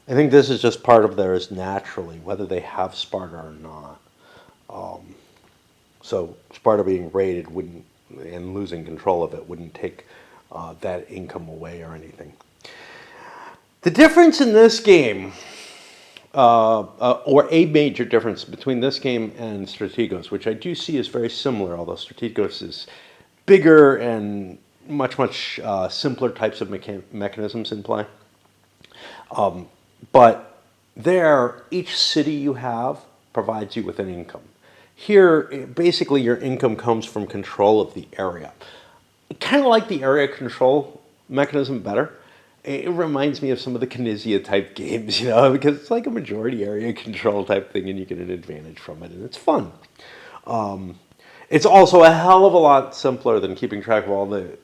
I think this is just part of theirs naturally, whether they have Sparta or not. So Sparta being raided wouldn't, and losing control of it wouldn't take that income away or anything. The difference in this game, or a major difference between this game and Strategos, which I do see is very similar, although Strategos is bigger and much simpler types of mechanisms in play. But there, each city you have provides you with an income. Here, basically your income comes from control of the area. I kind of like the area control mechanism better. It reminds me of some of the Knizia type games, because it's like a majority area control type thing and you get an advantage from it and it's fun. It's also a hell of a lot simpler than keeping track of all the,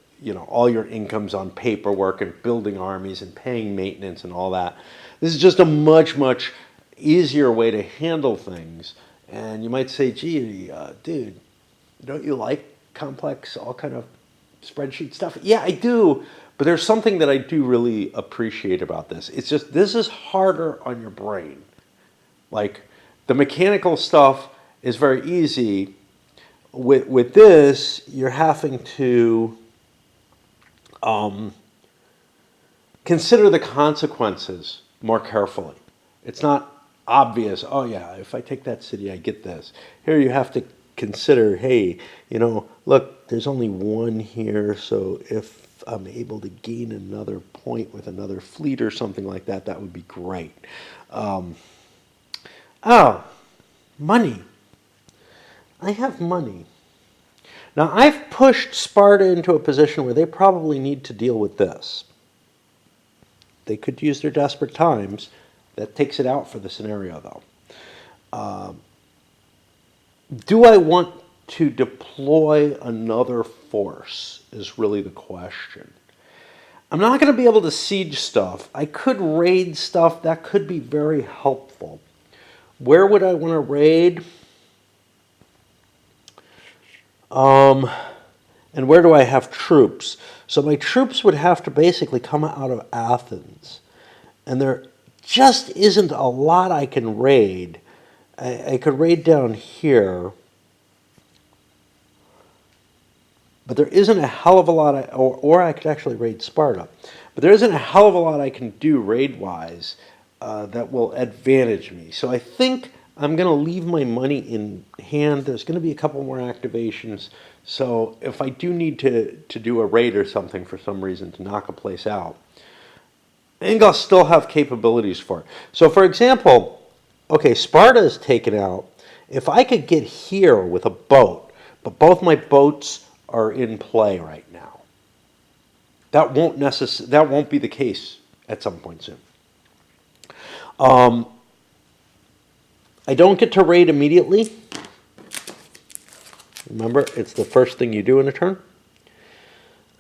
all your incomes on paperwork and building armies and paying maintenance and all that. This is just a much easier way to handle things. And you might say, gee, dude, don't you like complex, all kind of spreadsheet stuff? Yeah, I do. But there's something that I do really appreciate about this. It's just, this is harder on your brain. Like, The mechanical stuff is very easy. With this, you're having to consider the consequences more carefully. It's not obvious, oh yeah, if I take that city, I get this. Here you have to consider, hey, look, there's only one here, so if I'm able to gain another point with another fleet or something like that, that would be great. Oh, money. I have money. Now, I've pushed Sparta into a position where they probably need to deal with this. They could use their desperate times. That takes it out for the scenario, though. Do I want to deploy another force is really the question. I'm not going to be able to siege stuff. I could raid stuff. That could be very helpful. Where would I want to raid? And where do I have troops? So my troops would have to basically come out of Athens. And there just isn't a lot I can raid. I could raid down here. But there isn't a hell of a lot, or I could actually raid Sparta. But there isn't a hell of a lot I can do raid-wise that will advantage me. So I think I'm going to leave my money in hand. There's going to be a couple more activations. So if I do need to do a raid or something for some reason to knock a place out, I think I'll still have capabilities for it. So for example, okay, Sparta is taken out. If I could get here with a boat, but both my boats are in play right now, that won't be the case at some point soon. I don't get to raid immediately. Remember, it's the first thing you do in a turn.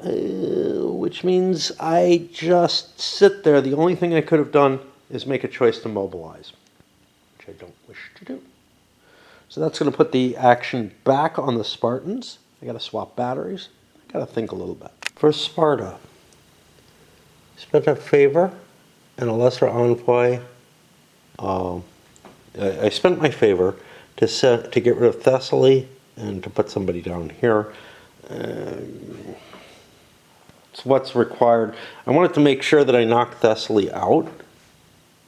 Which means I just sit there. The only thing I could have done is make a choice to mobilize, which I don't wish to do. So that's going to put the action back on the Spartans. I got to swap batteries. I got to think a little bit. For Sparta, spent a favor and a lesser envoy. I spent my favor to get rid of Thessaly and to put somebody down here. It's what's required. I wanted to make sure that I knocked Thessaly out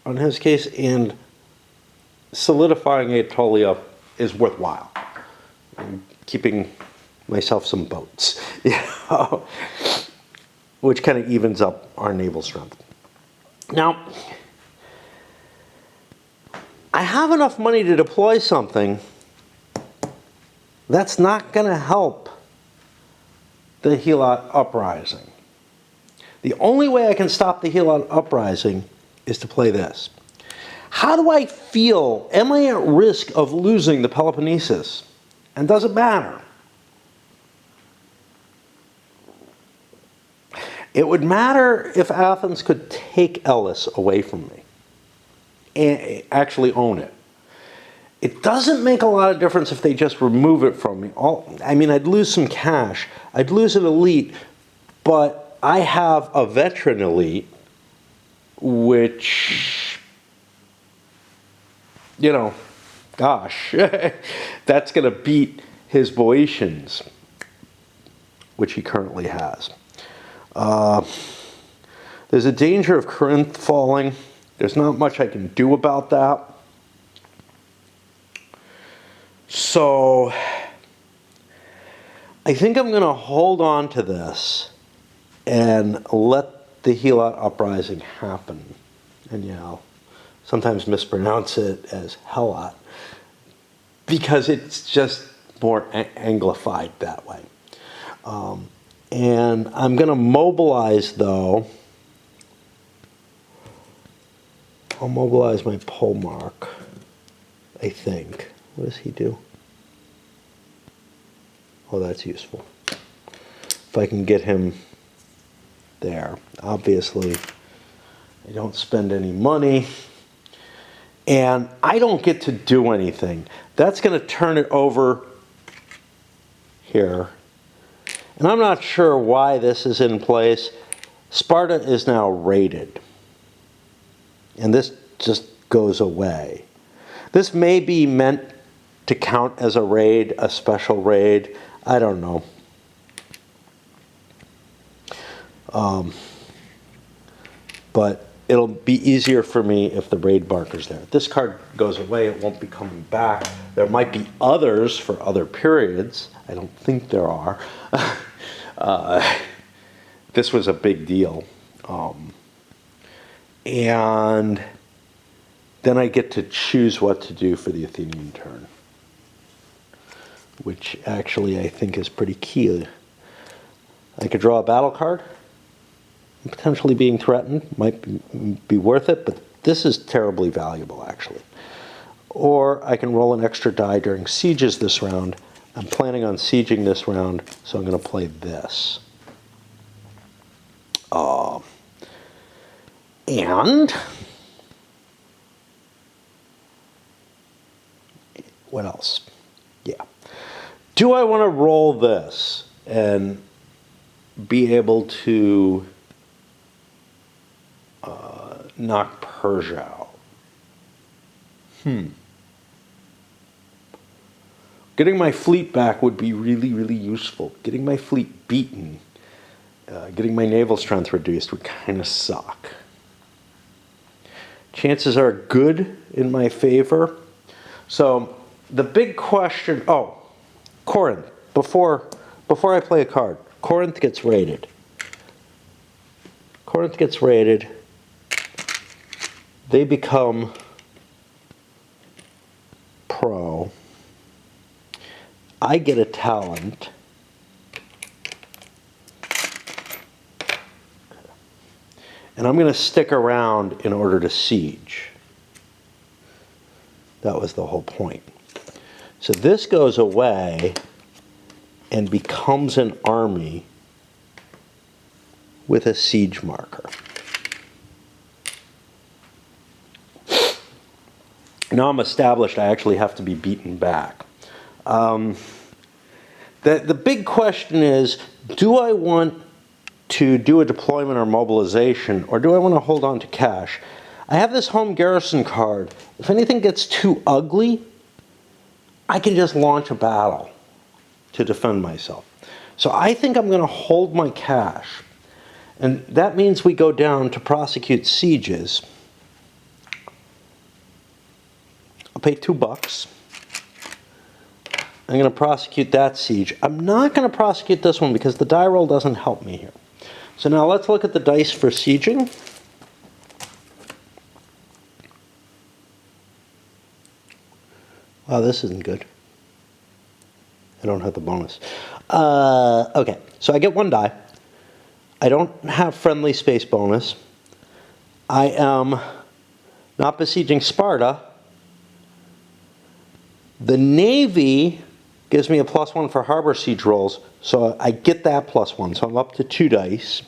on his case, and solidifying Aetolia is worthwhile. I'm keeping myself some boats, which kind of evens up our naval strength. Now, I have enough money to deploy something that's not going to help the Helot uprising. The only way I can stop the Helot uprising is to play this. How do I feel? Am I at risk of losing the Peloponnesus? And does it matter? It would matter if Athens could take Elis away from me and actually own it. It doesn't make a lot of difference if they just remove it from me. I mean, I'd lose some cash. I'd lose an elite, but I have a veteran elite, which, gosh, that's going to beat his Boetians, which he currently has. There's a danger of Corinth falling. There's not much I can do about that. So I think I'm going to hold on to this and let the Helot uprising happen. And I'll sometimes mispronounce it as Helot because it's just more anglified that way. And I'm going to mobilize, though. I'll mobilize my Polemarch, I think. What does he do? Oh, that's useful. If I can get him there. Obviously, I don't spend any money. And I don't get to do anything. That's going to turn it over here. And I'm not sure why this is in place. Sparta is now raided. And this just goes away. This may be meant to count as a raid, a special raid. I don't know. But it'll be easier for me if the raid marker's there. This card goes away, it won't be coming back. There might be others for other periods. I don't think there are. This was a big deal. And then I get to choose what to do for the Athenian turn, which actually I think is pretty key. I could draw a battle card. Potentially being threatened might be worth it, but this is terribly valuable, actually. Or I can roll an extra die during sieges this round. I'm planning on sieging this round, so I'm going to play this. And what else? Yeah. Do I want to roll this and be able to knock Persia out? Getting my fleet back would be really, really useful. Getting my fleet beaten, getting my naval strength reduced would kind of suck. Chances are good in my favor. So the big question, Corinth, before I play a card, Corinth gets raided. Corinth gets raided. They become pro. I get a talent. And I'm going to stick around in order to siege. That was the whole point. So this goes away and becomes an army with a siege marker. Now I'm established, I actually have to be beaten back. The big question is, do I want to do a deployment or mobilization, or do I want to hold on to cash? I have this home garrison card. If anything gets too ugly, I can just launch a battle to defend myself. So I think I'm going to hold my cash. And that means we go down to prosecute sieges. I'll pay $2. I'm going to prosecute that siege. I'm not going to prosecute this one because the die roll doesn't help me here. So now let's look at the dice for sieging. Wow, this isn't good. I don't have the bonus. Okay, so I get 1 die. I don't have friendly space bonus. I am not besieging Sparta. The Navy gives me a +1 for harbor siege rolls, so I get that +1, so I'm up to 2 dice.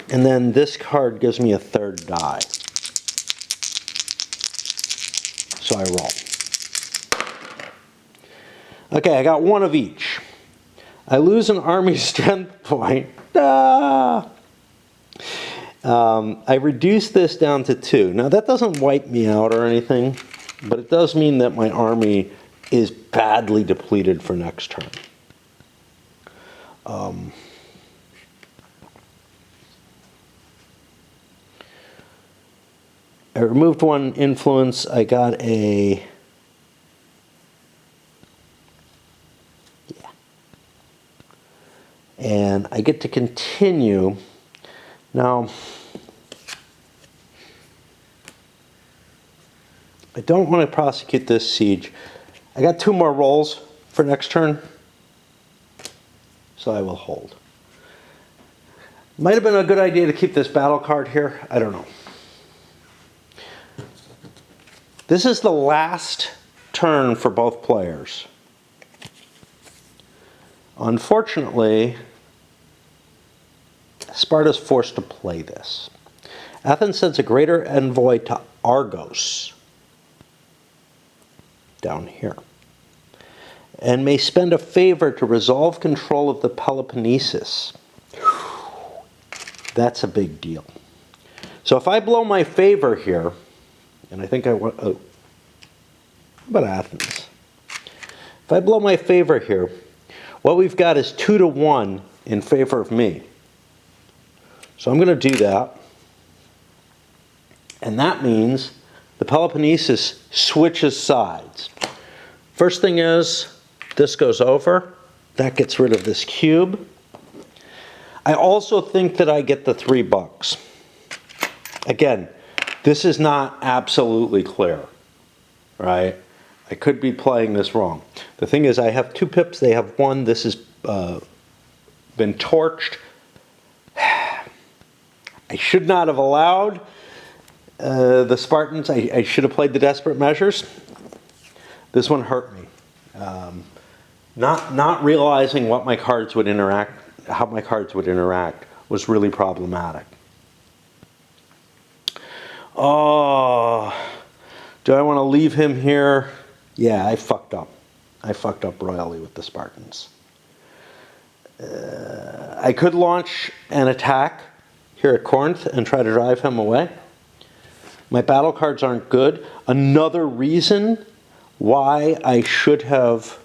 And then this card gives me a 3rd die. So I roll. Okay, I got 1 of each. I lose an army strength point. I reduce this down to 2. Now that doesn't wipe me out or anything, but it does mean that my army is badly depleted for next turn. I removed 1 influence. I got a... And I get to continue. Now, I don't want to prosecute this siege. I got 2 more rolls for next turn, so I will hold. Might have been a good idea to keep this battle card here. I don't know. This is the last turn for both players. Unfortunately, Sparta's forced to play this. Athens sends a greater envoy to Argos, down here, and may spend a favor to resolve control of the Peloponnesus. That's a big deal. So if I blow my favor here, and I think I want, oh, how about Athens? If I blow my favor here, what we've got is 2-1 in favor of me. So I'm going to do that. And that means the Peloponnesus switches sides. First thing is, this goes over. That gets rid of this cube. I also think that I get the $3. Again, this is not absolutely clear, right? I could be playing this wrong. The thing is, I have 2 pips, they have 1. This has been torched. I should not have allowed the Spartans. I should have played the desperate measures. This one hurt me. Not realizing what my cards would interact, how my cards would interact, was really problematic. Oh, do I want to leave him here? Yeah, I fucked up. I fucked up royally with the Spartans. I could launch an attack here at Corinth and try to drive him away. My battle cards aren't good. Another reason why I should have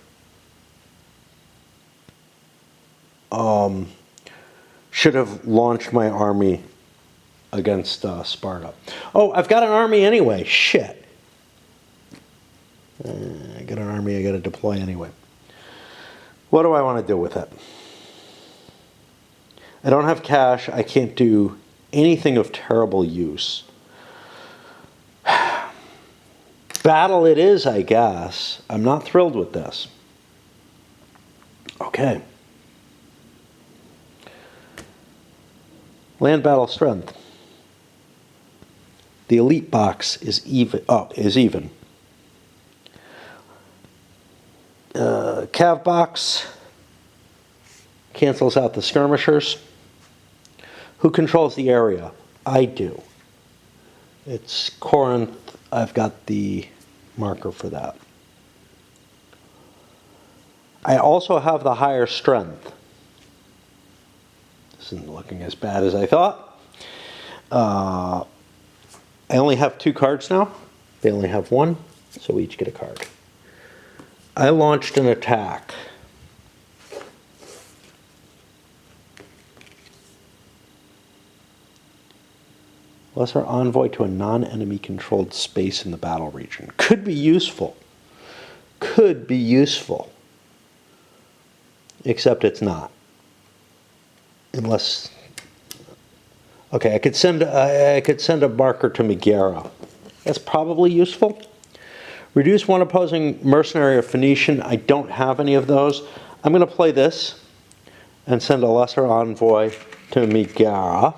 launched my army against Sparta. Oh, I've got an army anyway. Shit. I got an army I got to deploy anyway. What do I want to do with it? I don't have cash. I can't do anything of terrible use. Battle it is, I guess. I'm not thrilled with this. Okay. Land battle strength. The elite box is even. Cav box cancels out the skirmishers. Who controls the area? I do. It's Corinth. I've got the marker for that. I also have the higher strength. This isn't looking as bad as I thought. I only have 2 cards now. They only have 1, so we each get a card. I launched an attack. Lesser envoy to a non-enemy controlled space in the battle region. Could be useful. Could be useful. Except it's not. Unless... Okay, I could send a marker to Megara. That's probably useful. Reduce one opposing mercenary or Phoenician. I don't have any of those. I'm going to play this and send a lesser envoy to Megara.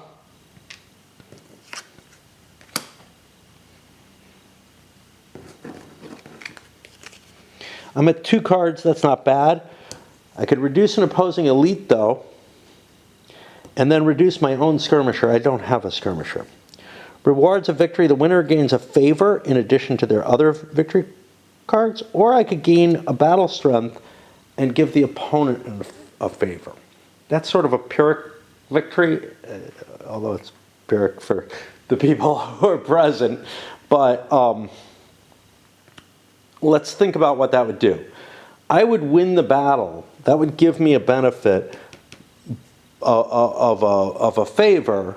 I'm at 2 cards. That's not bad. I could reduce an opposing elite, though, and then reduce my own skirmisher. I don't have a skirmisher. Rewards of victory. The winner gains a favor in addition to their other victory cards, or I could gain a battle strength and give the opponent a favor. That's sort of a Pyrrhic victory, although it's Pyrrhic for the people who are present. But let's think about what that would do. I would win the battle. That would give me a benefit of a favor,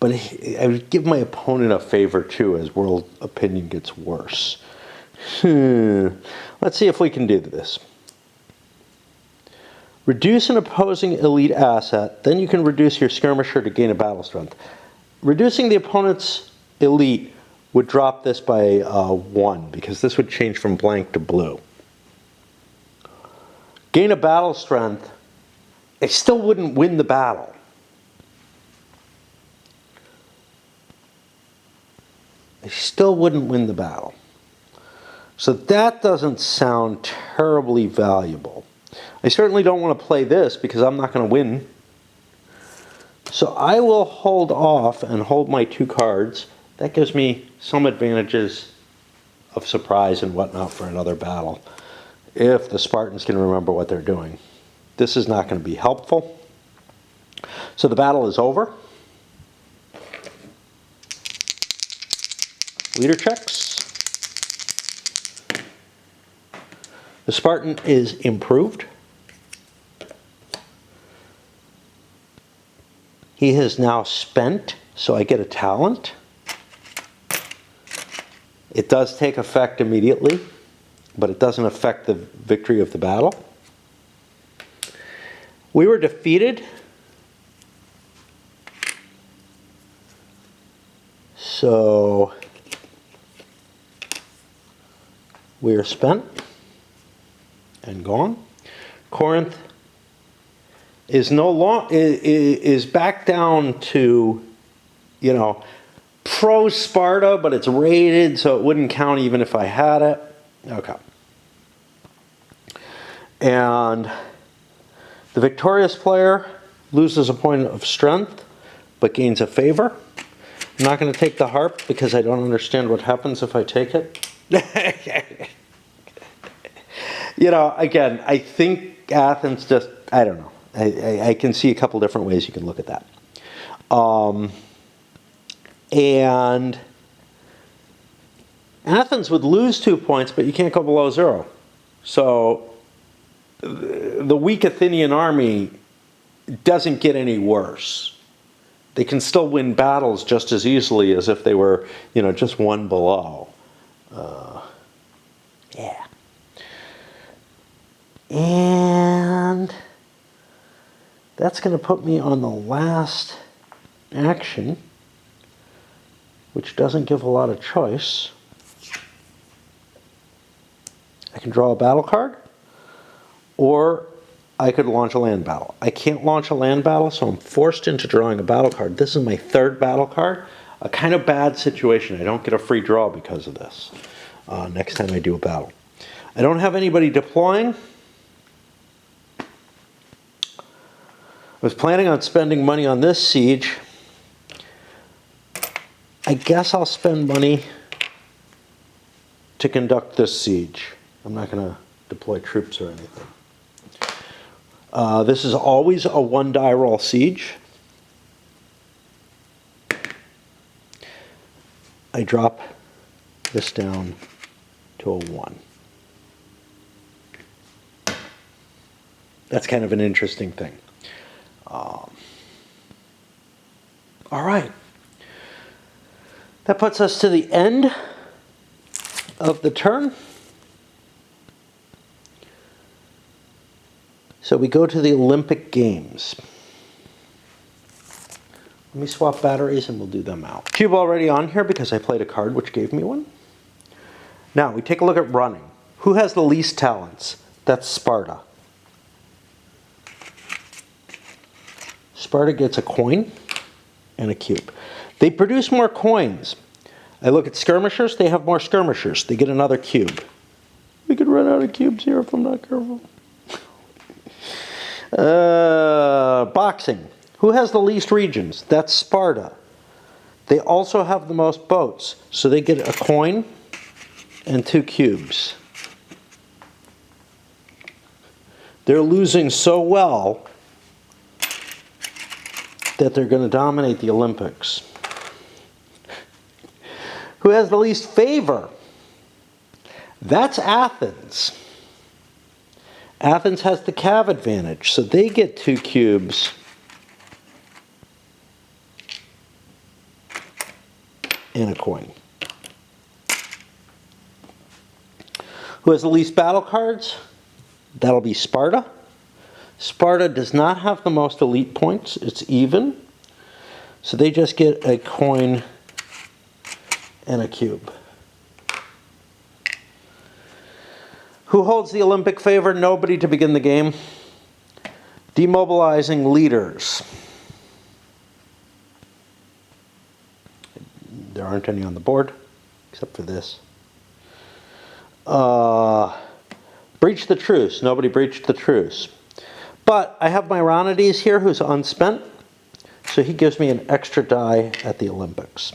but I would give my opponent a favor too as world opinion gets worse. Let's see if we can do this. Reduce an opposing elite asset, then you can reduce your skirmisher to gain a battle strength. Reducing the opponent's elite would drop this by 1, because this would change from blank to blue. Gain a battle strength, I still wouldn't win the battle. I still wouldn't win the battle. So that doesn't sound terribly valuable. I certainly don't want to play this because I'm not going to win. So I will hold off and hold my 2 cards. That gives me some advantages of surprise and whatnot for another battle, if the Spartans can remember what they're doing. This is not going to be helpful. So the battle is over. Leader checks. The Spartan is improved. He has now spent, so I get a talent. It does take effect immediately, but it doesn't affect the victory of the battle. We were defeated, so we are spent and gone. Corinth is is back down to, you know, pro Sparta, but it's rated, so it wouldn't count even if I had it. Okay. And the victorious player loses a point of strength, but gains a favor. I'm not going to take the harp because I don't understand what happens if I take it. You know, again, I think Athens just, I don't know. I can see a couple different ways you can look at that. And Athens would lose 2 points, but you can't go below 0. So the weak Athenian army doesn't get any worse. They can still win battles just as easily as if they were, you know, just one below. Yeah. And that's going to put me on the last action, which doesn't give a lot of choice. I can draw a battle card, or I could launch a land battle. I can't launch a land battle, so I'm forced into drawing a battle card. This is my 3rd battle card. A kind of bad situation. I don't get a free draw because of this next time I do a battle. I don't have anybody deploying. I was planning on spending money on this siege. I guess I'll spend money to conduct this siege. I'm not going to deploy troops or anything. This is always a 1 die roll siege. I drop this down to a 1. That's kind of an interesting thing. All right. That puts us to the end of the turn. So we go to the Olympic Games. Let me swap batteries and we'll do them out. Cube already on here because I played a card which gave me one. Now we take a look at running. Who has the least talents? That's Sparta. Sparta gets a coin and a cube. They produce more coins. I look at skirmishers, they have more skirmishers. They get another cube. We could run out of cubes here if I'm not careful. Boxing. Who has the least regions? That's Sparta. They also have the most boats, so they get a coin and 2 cubes. They're losing so well that they're going to dominate the Olympics. Who has the least favor? That's Athens. Athens has the cav advantage, so they get 2 cubes and a coin. Who has the least battle cards? That'll be Sparta. Sparta does not have the most elite points. It's even. So they just get a coin and a cube. Who holds the Olympic favor? Nobody to begin the game. Demobilizing leaders. There aren't any on the board, except for this. Breach the truce. Nobody breached the truce. But I have Myronides here who's unspent, so he gives me an extra die at the Olympics.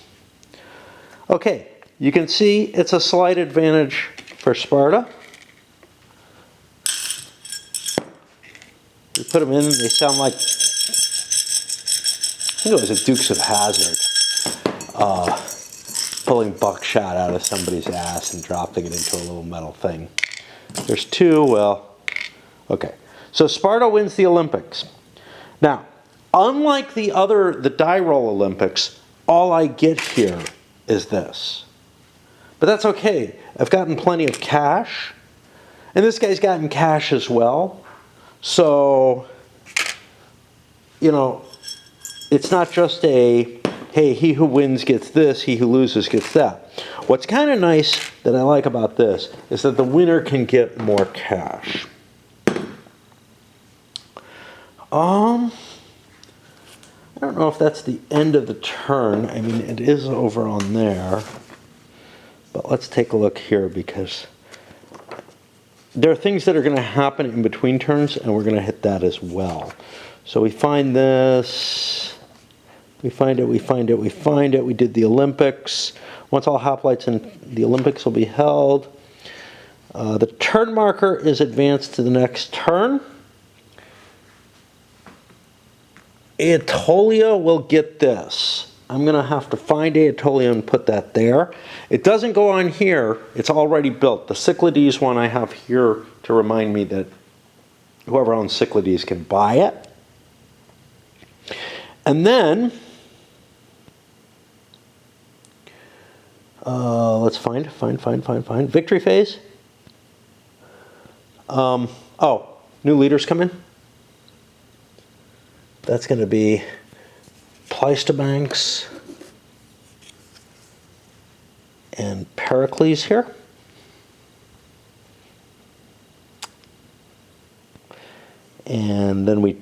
Okay, you can see it's a slight advantage for Sparta. We put them in, they sound like, I think it was a Dukes of Hazzard. pulling buckshot out of somebody's ass and dropping it into a little metal thing. There's two, well, okay. So Sparta wins the Olympics. Now, unlike the die roll Olympics, all I get here is this. But that's okay. I've gotten plenty of cash. And this guy's gotten cash as well. So, you know, it's not just a, hey, he who wins gets this, he who loses gets that. What's kind of nice that I like about this is that the winner can get more cash. I don't know if that's the end of the turn. I mean, it is over on there. But let's take a look here because there are things that are going to happen in between turns, and we're going to hit that as well. So we find this. We find it, we find it, we find it. We did the Olympics. Once all hoplites in the Olympics will be held. The turn marker is advanced to the next turn. Aetolia will get this. I'm going to have to find Aetolia and put that there. It doesn't go on here. It's already built. The Cyclades one I have here to remind me that whoever owns Cyclades can buy it. And then, let's find. Victory phase. Oh, new leaders come in. That's going to be Pleistobanks and Pericles here. And then we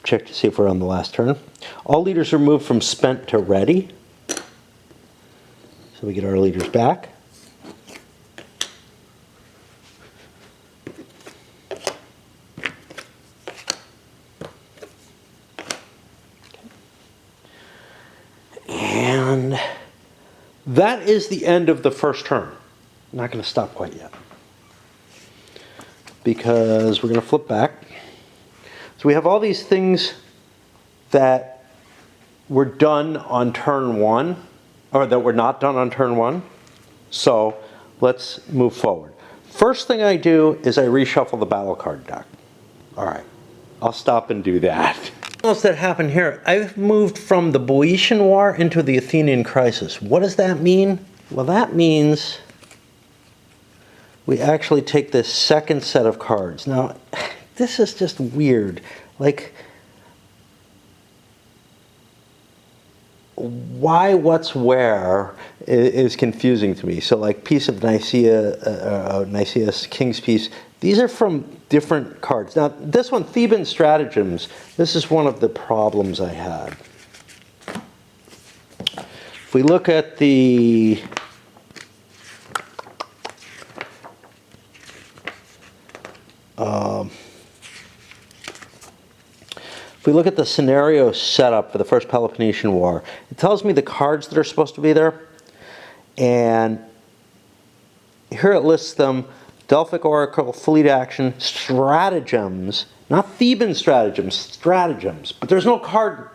check to see if we're on the last turn. All leaders are moved from spent to ready. So we get our leaders back. And that is the end of the first turn. I'm not going to stop quite yet, because we're going to flip back. So we have all these things that were done on turn one, or that were not done on turn one. So let's move forward. First thing I do is I reshuffle the battle card deck. All right, I'll stop and do that. What else that happened here? I've moved from the Boetian War into the Athenian crisis. What does that mean? Well, that means we actually take this second set of cards. Now, this is just weird. Like, why, what's, where is confusing to me. So like Peace of Nicaea, Nicaeus, King's Peace, these are from different cards. Now this one, Theban Stratagems, this is one of the problems I had. If we look at the if we look at the scenario setup for the First Peloponnesian War, it tells me the cards that are supposed to be there. And here it lists them: Delphic Oracle, Fleet Action, Stratagems, not Theban Stratagems, Stratagems. But there's no card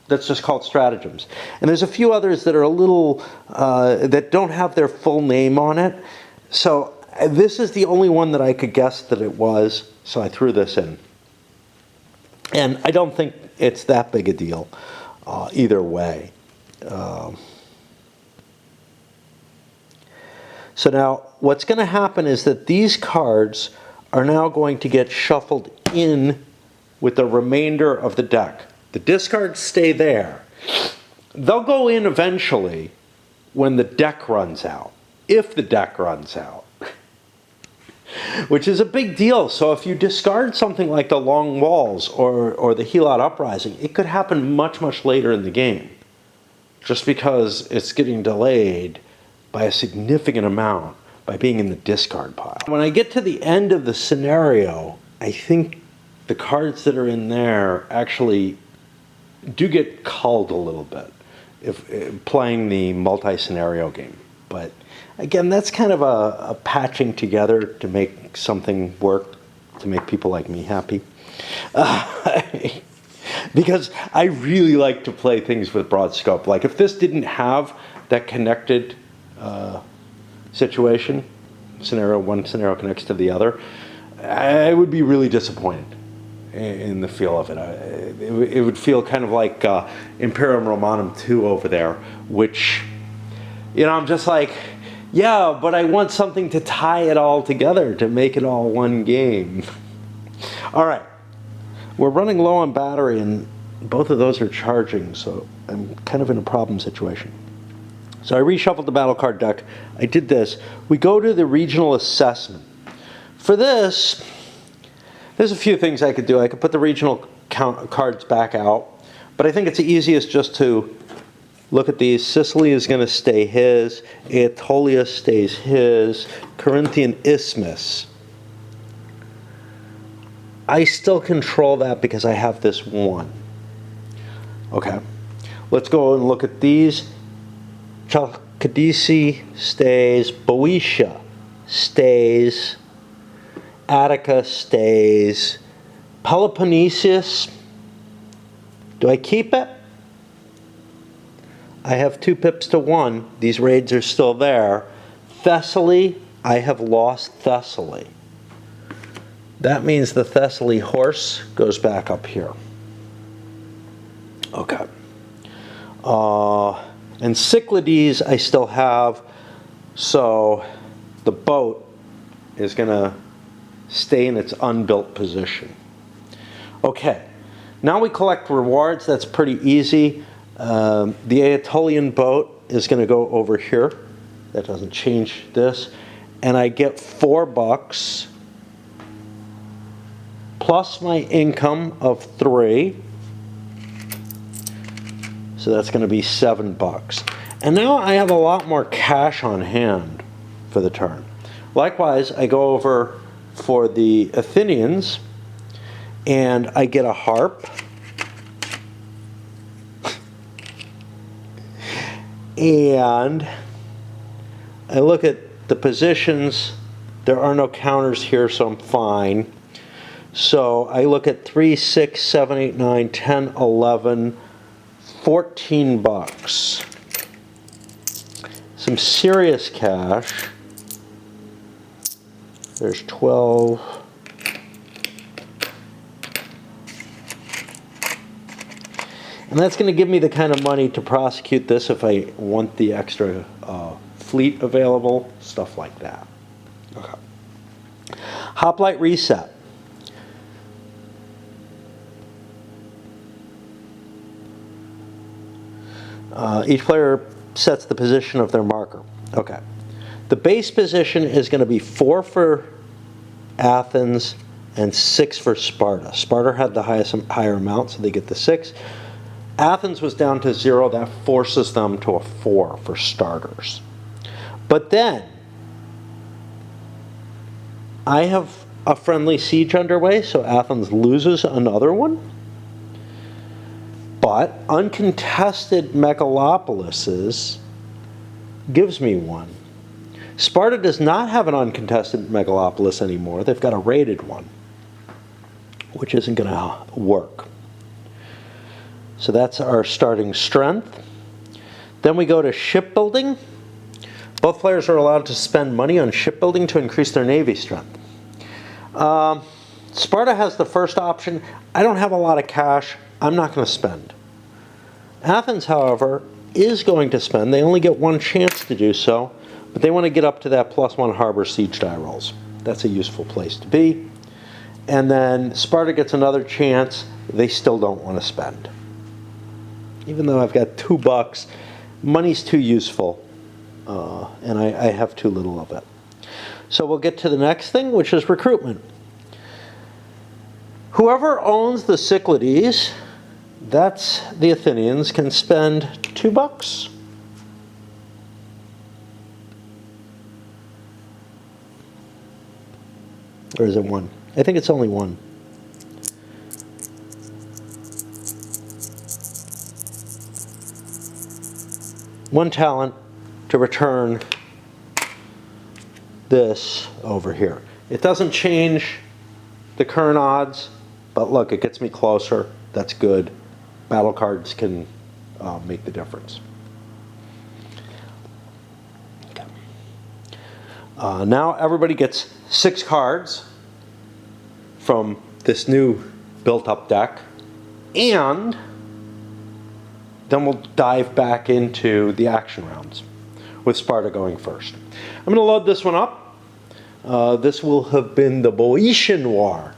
that's just called Stratagems. And there's a few others that are a little, that don't have their full name on it. So this is the only one that I could guess that it was, so I threw this in. And I don't think it's that big a deal either way. So now what's going to happen is that these cards are now going to get shuffled in with the remainder of the deck. The discards stay there. They'll go in eventually when the deck runs out, if the deck runs out. Which is a big deal. So if you discard something like the Long Walls or the Helot Uprising, it could happen much, much later in the game, just because it's getting delayed by a significant amount by being in the discard pile. When I get to the end of the scenario, I think the cards that are in there actually do get culled a little bit if playing the multi-scenario game. But again, that's kind of a patching together to make something work, to make people like me happy. Because I really like to play things with broad scope. Like if this didn't have that connected situation, one scenario connects to the other, I would be really disappointed in the feel of it. It would feel kind of like Imperium Romanum 2 over there, which, I'm just like, yeah, but I want something to tie it all together, to make it all one game. All right, we're running low on battery, and both of those are charging, so I'm kind of in a problem situation. So I reshuffled the battle card deck. I did this. We go to the regional assessment. For this, there's a few things I could do. I could put the regional cards back out, but I think it's easiest just to look at these. Sicily is going to stay his. Aetolia stays his. Corinthian Isthmus. I still control that because I have this one. Okay. Let's go and look at these. Chalkidiki stays. Boeotia stays. Attica stays. Peloponnesus. Do I keep it? I have 2 pips to 1. These raids are still there. Thessaly, I have lost Thessaly. That means the Thessaly horse goes back up here. Okay. And Cyclades I still have, so the boat is going to stay in its unbuilt position. Okay, now we collect rewards. That's pretty easy. The Aetolian boat is going to go over here. That doesn't change this. And I get $4 plus my income of 3. So that's going to be $7. And now I have a lot more cash on hand for the turn. Likewise, I go over for the Athenians, and I get a harp. And I look at the positions. There are no counters here, so I'm fine. So I look at 3, 6, 7, 8, 9, 10, 11, $14. Some serious cash. There's 12. And that's going to give me the kind of money to prosecute this if I want the extra fleet available, stuff like that. Okay. Hoplite reset. Each player sets the position of their marker. Okay. The base position is going to be 4 for Athens and 6 for Sparta. Sparta had the higher amount, so they get the 6. Athens was down to 0. That forces them to a 4 for starters. But then, I have a friendly siege underway, so Athens loses another one. But uncontested megalopolises gives me 1. Sparta does not have an uncontested megalopolis anymore. They've got a raided one, which isn't going to work. So that's our starting strength. Then we go to shipbuilding. Both players are allowed to spend money on shipbuilding to increase their navy strength. Sparta has the first option. I don't have a lot of cash. I'm not going to spend. Athens, however, is going to spend. They only get 1 chance to do so, but they want to get up to that +1 harbor siege die rolls. That's a useful place to be. And then Sparta gets another chance. They still don't want to spend. Even though I've got $2, money's too useful, and I have too little of it. So we'll get to the next thing, which is recruitment. Whoever owns the Cyclades, that's the Athenians, can spend $2. Or is it 1? I think it's only 1. One talent to return this over here. It doesn't change the current odds, but look, it gets me closer. That's good. Battle cards can make the difference. Now everybody gets 6 cards from this new built-up deck, and then we'll dive back into the action rounds, with Sparta going first. I'm going to load this one up. This will have been the Boetian War.